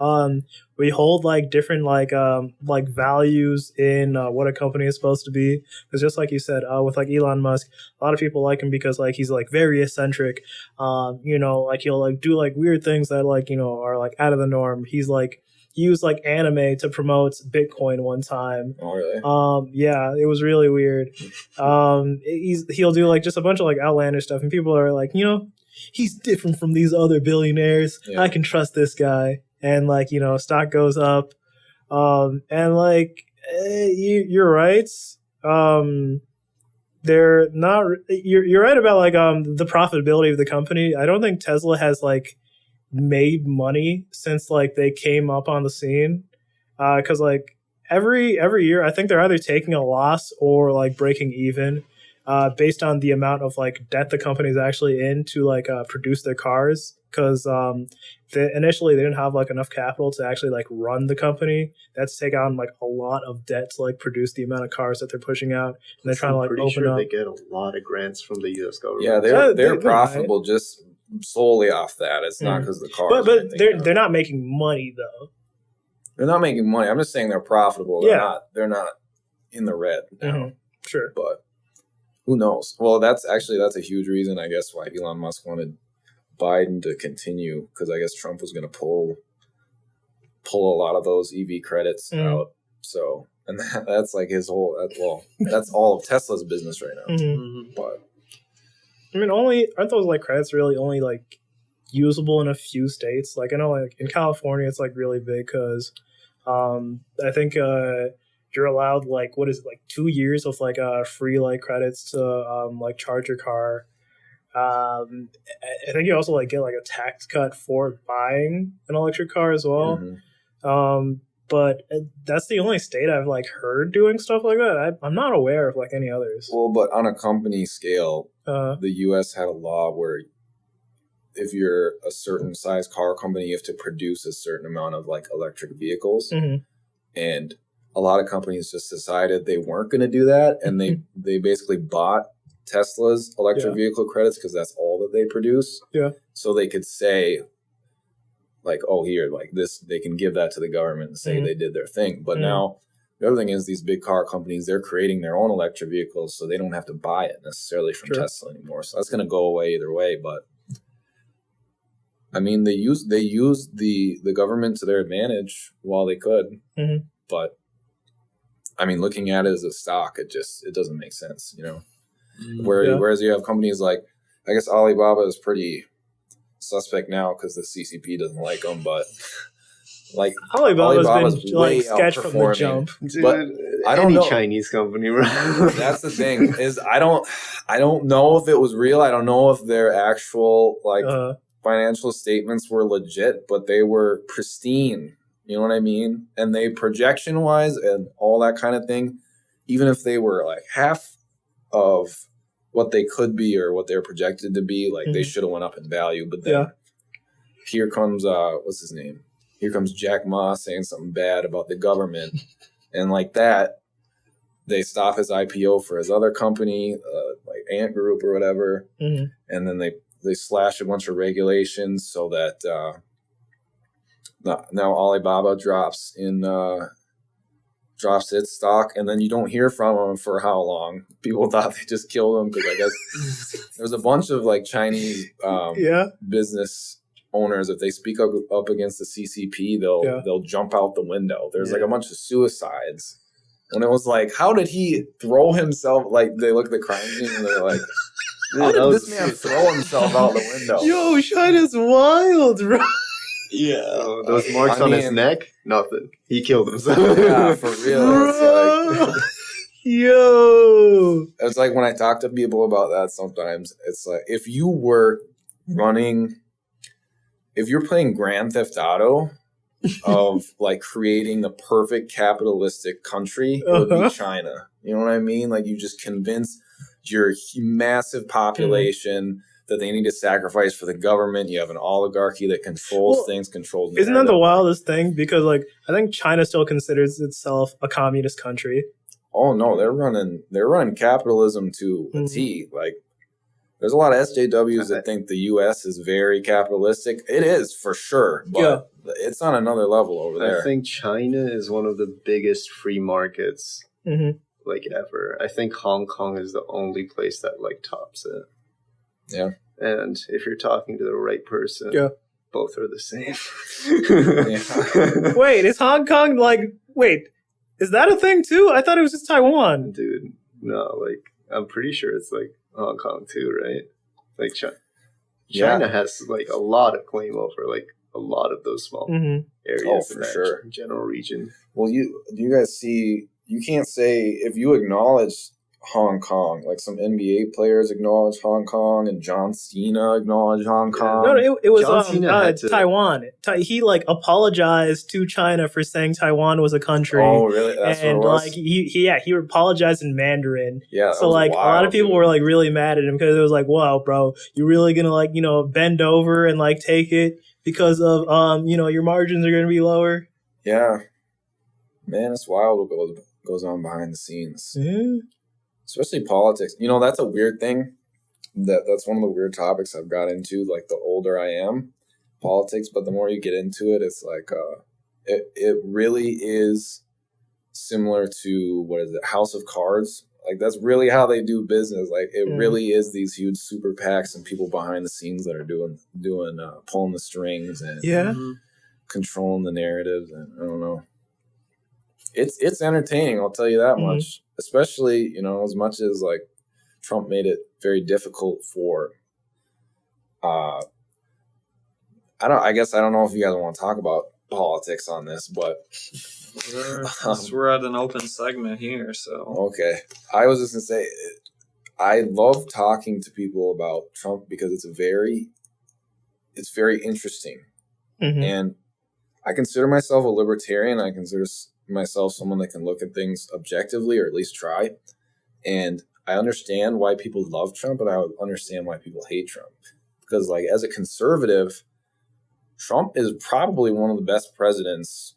we hold like different like values in what a company is supposed to be. Because just like you said, with like Elon Musk, a lot of people like him because like he's like very eccentric. You know, like he'll like do like weird things that like, you know, are like out of the norm. He used like anime to promote Bitcoin one time. Oh, really? Yeah, it was really weird. He'll do like just a bunch of like outlandish stuff, and people are like, you know, he's different from these other billionaires. Yeah. I can trust this guy, and like, you know, stock goes up. And like you're right. They're not. You're right about like the profitability of the company. I don't think Tesla has like made money since like they came up on the scene, because like every year I think they're either taking a loss or like breaking even, based on the amount of like debt the company's actually in to like produce their cars, because initially they didn't have like enough capital to actually like run the company. That's take on like a lot of debt to like produce the amount of cars that they're pushing out, and they're trying to like pretty open sure up. they get a lot of grants from the U.S. government. Yeah, Yeah, they're they're profitable just solely off that. It's not because of the cars. But they're not making money though. They're not making money. I'm just saying they're profitable. They're not in the red now. Mm-hmm. Sure. But who knows? Well, that's a huge reason, I guess, why Elon Musk wanted Biden to continue, because I guess Trump was going to pull a lot of those EV credits out. So, and that's like his whole. That's all of Tesla's business right now. Mm-hmm. But I mean, aren't those like credits really only like usable in a few states? Like I know, like in California, it's like really big because I think you're allowed like 2 years of like free like credits to like charge your car. I think you also like get like a tax cut for buying an electric car as well. Mhm. But that's the only state I've like heard doing stuff like that. I'm not aware of like any others. Well, but on a company scale, Uh, the U.S. had a law where if you're a certain size car company, you have to produce a certain amount of like electric vehicles. mhm. And a lot of companies just decided they weren't going to do that, and they basically bought Tesla's electric vehicle credits because that's all that they produce. Yeah. So they could say, like, oh, here, like this, they can give that to the government and say they did their thing. But now the other thing is these big car companies, they're creating their own electric vehicles, so they don't have to buy it necessarily from Tesla anymore. So that's going to go away either way. But I mean, they use the government to their advantage while they could. Mhm. But I mean, looking at it as a stock, it doesn't make sense, you know. Whereas you have companies like, I guess Alibaba is pretty suspect now because the CCP doesn't like them, but like Alibaba's been way like sketched from the outperforming. jump. Dude, But I don't any know. Chinese company, bro. That's the thing is I don't know if it was real. I don't know if their actual like financial statements were legit, but they were pristine. You know what I mean? And they projection wise and all that kind of thing, even if they were like half of what they could be or what they're projected to be, like they should have went up in value. But then here comes what's his name? Here comes Jack Ma saying something bad about the government, and like that, they stop his IPO for his other company, like Ant Group or whatever, and then they slash a bunch of regulations so that now Alibaba drops its stock, and then you don't hear from them for how long? People thought they just killed them because I guess there's a bunch of like Chinese business owners. If they speak up against the CCP, they'll jump out the window. There's like a bunch of suicides, and it was like, how did he throw himself? Like they look at the crime scene and they're like, how did this man throw himself out the window? Yo, China's wild, right? Yeah. Oh, those marks on his neck? Nothing. He killed himself. Yeah, for real. It's like, yo. It's like when I talk to people about that sometimes, it's like if you're playing Grand Theft Auto of like creating the perfect capitalistic country, it would be China. You know what I mean? Like you just convince your massive population that they need to sacrifice for the government. You have an oligarchy that controls things, controls. Isn't that the wildest thing? Because like I think China still considers itself a communist country. Oh no, they're running capitalism to a T. Like there's a lot of SJWs that think the U.S. is very capitalistic. It is for sure, but it's on another level over there. I think China is one of the biggest free markets like ever. I think Hong Kong is the only place that like tops it. Yeah. And if you're talking to the right person, both are the same. Wait, is Hong Kong is that a thing too? I thought it was just Taiwan. Dude, no, like I'm pretty sure it's like Hong Kong too, right? Like China has like a lot of claim over like a lot of those small areas in that general region. Well, you guys see, you can't say if you acknowledge Hong Kong, like some NBA players acknowledge Hong Kong and John Cena acknowledged Hong Kong. No, it was Taiwan. He like apologized to China for saying Taiwan was a country. Oh, really? That's and what it was? like he apologized in Mandarin. Yeah. So like wild, a lot of people were like really mad at him because it was like, wow, bro, you really gonna like bend over and like take it because of your margins are gonna be lower. Yeah. Man, it's wild what goes on behind the scenes. Yeah. Especially politics. That's a weird thing. That's one of the weird topics I've got into, like, the older I am, politics. But the more you get into it, it's like, it really is similar to, what is it, House of Cards. Like, that's really how they do business. Like, it really is these huge super PACs and people behind the scenes that are doing pulling the strings and controlling the narratives. And I don't know. It's entertaining, I'll tell you that much. Especially, as much as like Trump made it very difficult for I guess I don't know if you guys want to talk about politics on this, but we're at an open segment here, so okay. I was just gonna say I love talking to people about Trump because it's very interesting. And I consider myself a libertarian. I consider myself someone that can look at things objectively, or at least try. And I understand why people love Trump, and I would understand why people hate Trump. Because, like, as a conservative, Trump is probably one of the best presidents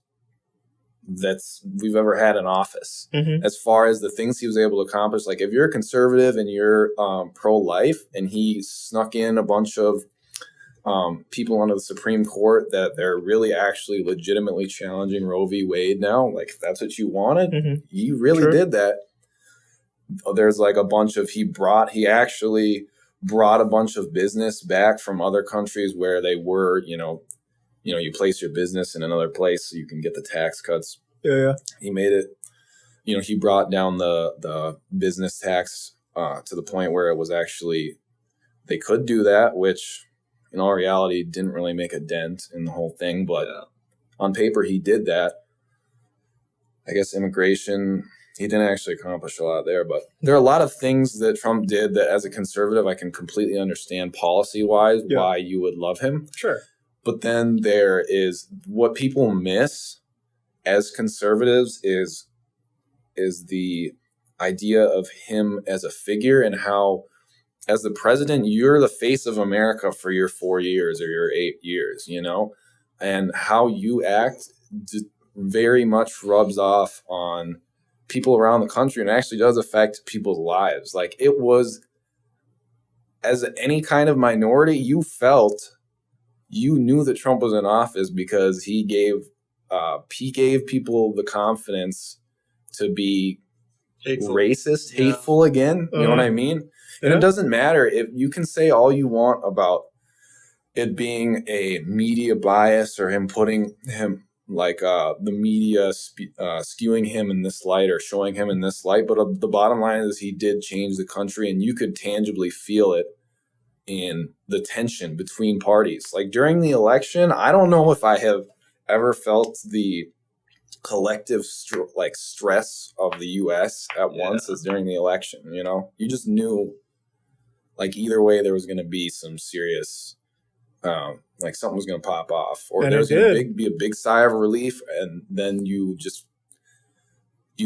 we've ever had in office. As far as the things he was able to accomplish. Like, if you're a conservative and you're pro-life, and he snuck in a bunch of people onto the Supreme Court that they're really actually legitimately challenging Roe v. Wade now, like if that's what you wanted, you really did that. There's like a bunch of, he actually brought a bunch of business back from other countries where they were, you place your business in another place so you can get the tax cuts. Yeah. He made it, he brought down the business tax to the point where it was actually, they could do that, which in all reality didn't really make a dent in the whole thing, but on paper he did that. I guess immigration, he didn't actually accomplish a lot there, but there are a lot of things that Trump did that as a conservative I can completely understand policy-wise why you would love him. Sure. But then there is what people miss as conservatives is the idea of him as a figure and how as the president, you're the face of America for your 4 years or your 8 years, and how you act very much rubs off on people around the country and actually does affect people's lives. Like it was, as any kind of minority, you knew that Trump was in office because he gave people the confidence to be racist, hateful again. You know what I mean? And it doesn't matter if you can say all you want about it being a media bias or him putting him like the media skewing him in this light or showing him in this light. But the bottom line is he did change the country, and you could tangibly feel it in the tension between parties. Like during the election, I don't know if I have ever felt the collective stress of the U.S. at once as during the election. You just knew. Like either way, there was going to be some serious, like something was going to pop off, or there was going to be a big sigh of relief, and then you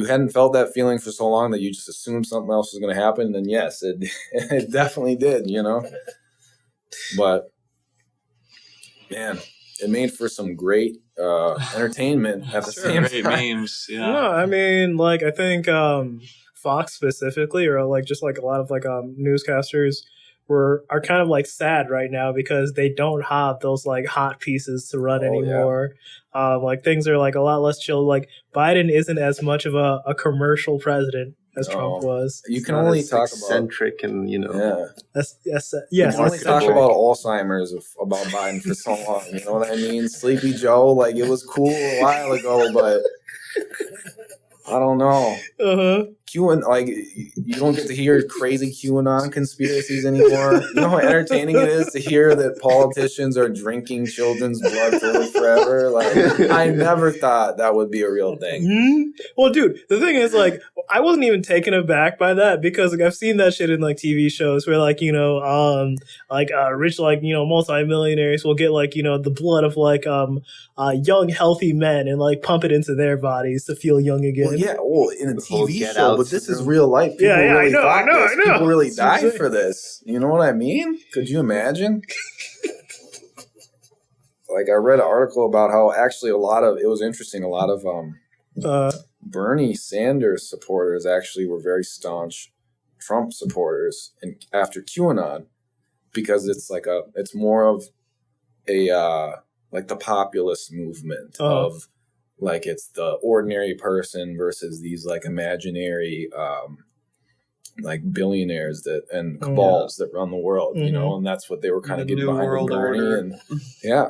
hadn't felt that feeling for so long that you just assumed something else was going to happen. And then yes, it definitely did. But man, it made for some great entertainment at the same Great time. memes. Yeah. No, I mean, like, I think Fox specifically, or like just like a lot of like newscasters are kind of like sad right now because they don't have those like hot pieces to run anymore. Like things are like a lot less chill. Like Biden isn't as much of a commercial president as Trump was. You can Not only as talk about eccentric and Yes, You yes. can only talk about Alzheimer's about Biden for so long. You know what I mean? Sleepy Joe, like it was cool a while ago, but I don't know. QAnon, like you don't get to hear crazy QAnon conspiracies anymore. You know how entertaining it is to hear that politicians are drinking children's blood to live forever. Like I never thought that would be a real thing. Well, dude, the thing is, like, I wasn't even taken aback by that because like I've seen that shit in like TV shows where like rich like multimillionaires will get like the blood of like young healthy men and like pump it into their bodies to feel young again. Well, yeah, well, in a The whole TV Get show, Out but this is syndrome. real life. People Yeah, really I thought know. this. People really That's what I'm died saying. for this. You know what I mean? Could you imagine? Like I read an article about how actually it was interesting. A lot of Bernie Sanders supporters actually were very staunch Trump supporters, and after QAnon, because it's more of a like the populist movement of like it's the ordinary person versus these like imaginary like billionaires and cabals that run the world, you know, and that's what they were kind of The getting New behind with World Bernie Order. and yeah.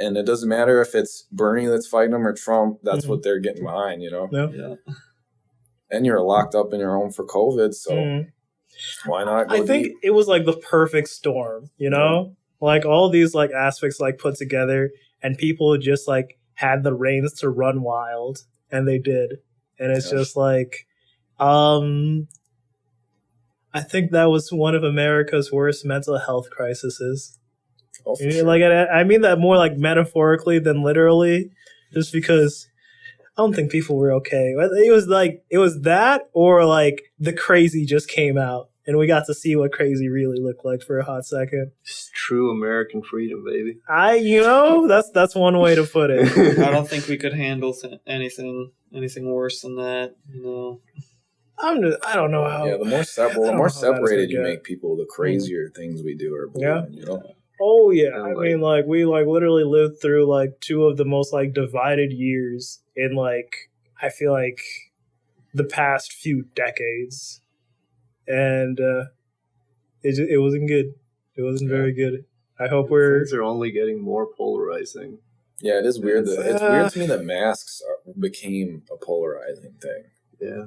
And it doesn't matter if it's Bernie that's fighting them or Trump, that's what they're getting behind, you know? Yeah. And you're locked up in your home for COVID, so why not go I think deep? it was like the perfect storm, you know? Like all these like aspects like put together and people just like had the reins to run wild and they did. And it's just like I think that was one of America's worst mental health crises. Oh, for sure. Like I mean that more like metaphorically than literally, just because I don't think people were okay. It was that or like the crazy just came out and we got to see what crazy really looked like for a hot second. It's true American freedom, baby. That's one way to put it. I don't think we could handle anything worse than that. You know. I don't know how. Yeah, the more I don't know how bad it's separated you gonna get. make people, the crazier things we do are believing, you know? Oh yeah, And, I like- mean, like we like literally lived through like two of the most like divided years in like I feel like the past few decades, and it wasn't good. It wasn't very good. I hope we're Things are only getting more polarizing. Yeah, it is weird. It's, It's weird to me that masks became a polarizing thing. Yeah.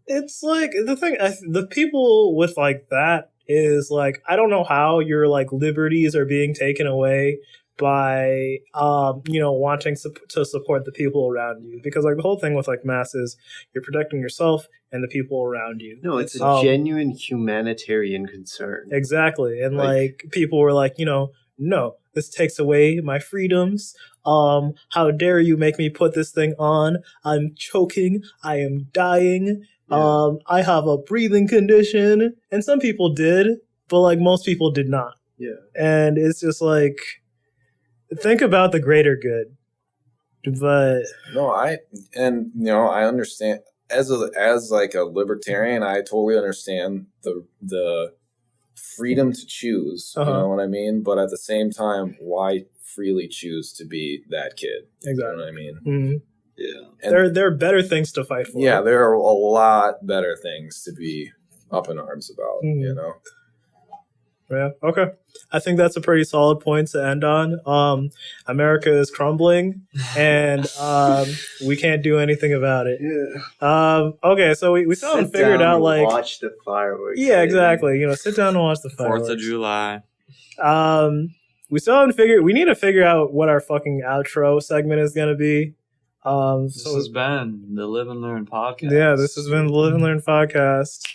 it's like the thing the people with like that is like I don't know how your like liberties are being taken away by wanting to support the people around you, because like the whole thing with like masks is you're protecting yourself and the people around you. No, it's a genuine humanitarian concern. Exactly. And Like- like people were like, no, this takes away my freedoms. How dare you make me put this thing on? I'm choking. I am dying. Yeah. I have a breathing condition. And some people did, but like most people did not. Yeah. And it's just like, think about the greater good. But No, I understand as like a libertarian, I totally understand the freedom to choose. You know what I mean? But at the same time, why freely choose to be that kid? exactly. You know what I mean? Mhm. Yeah. And There are better things to fight for. yeah, there are a lot better things to be up in arms about, you know? Yeah. Okay. I think that's a pretty solid point to end on. America is crumbling, and we can't do anything about it. Yeah. Okay. So we still haven't Sit figured down out and like watch the fireworks. yeah, baby. exactly. Sit down and watch the fireworks. 4th of July. We still haven't figured. We need to figure out what our fucking outro segment is gonna be. This has been the Live and Learn podcast. Yeah, this has been the Live and Learn podcast.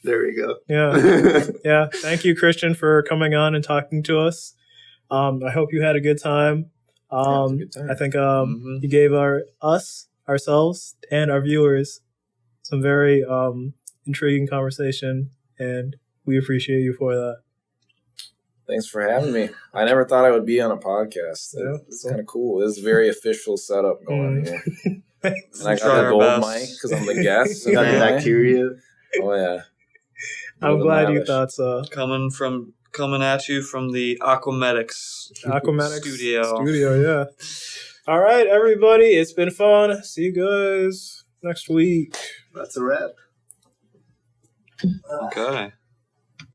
There we go. Yeah. Yeah, thank you, Christian, for coming on and talking to us. I hope you had a good time. Yeah, it was a good time. I think Mhm. you gave ourselves, and our viewers some very intriguing conversation, and we appreciate you for that. Thanks for having me. I never thought I would be on a podcast. Yeah. It's kind of cool. This is a very official setup going here. And I Try got the our gold best. mic because I'm the guest. You got the Anyway. bacteria. Oh yeah. I'm glad you Lavish. thought so. Coming at you from the Aquamedics Aquamatics studio. yeah. All right, everybody. It's been fun. See you guys next week. That's a wrap. Okay.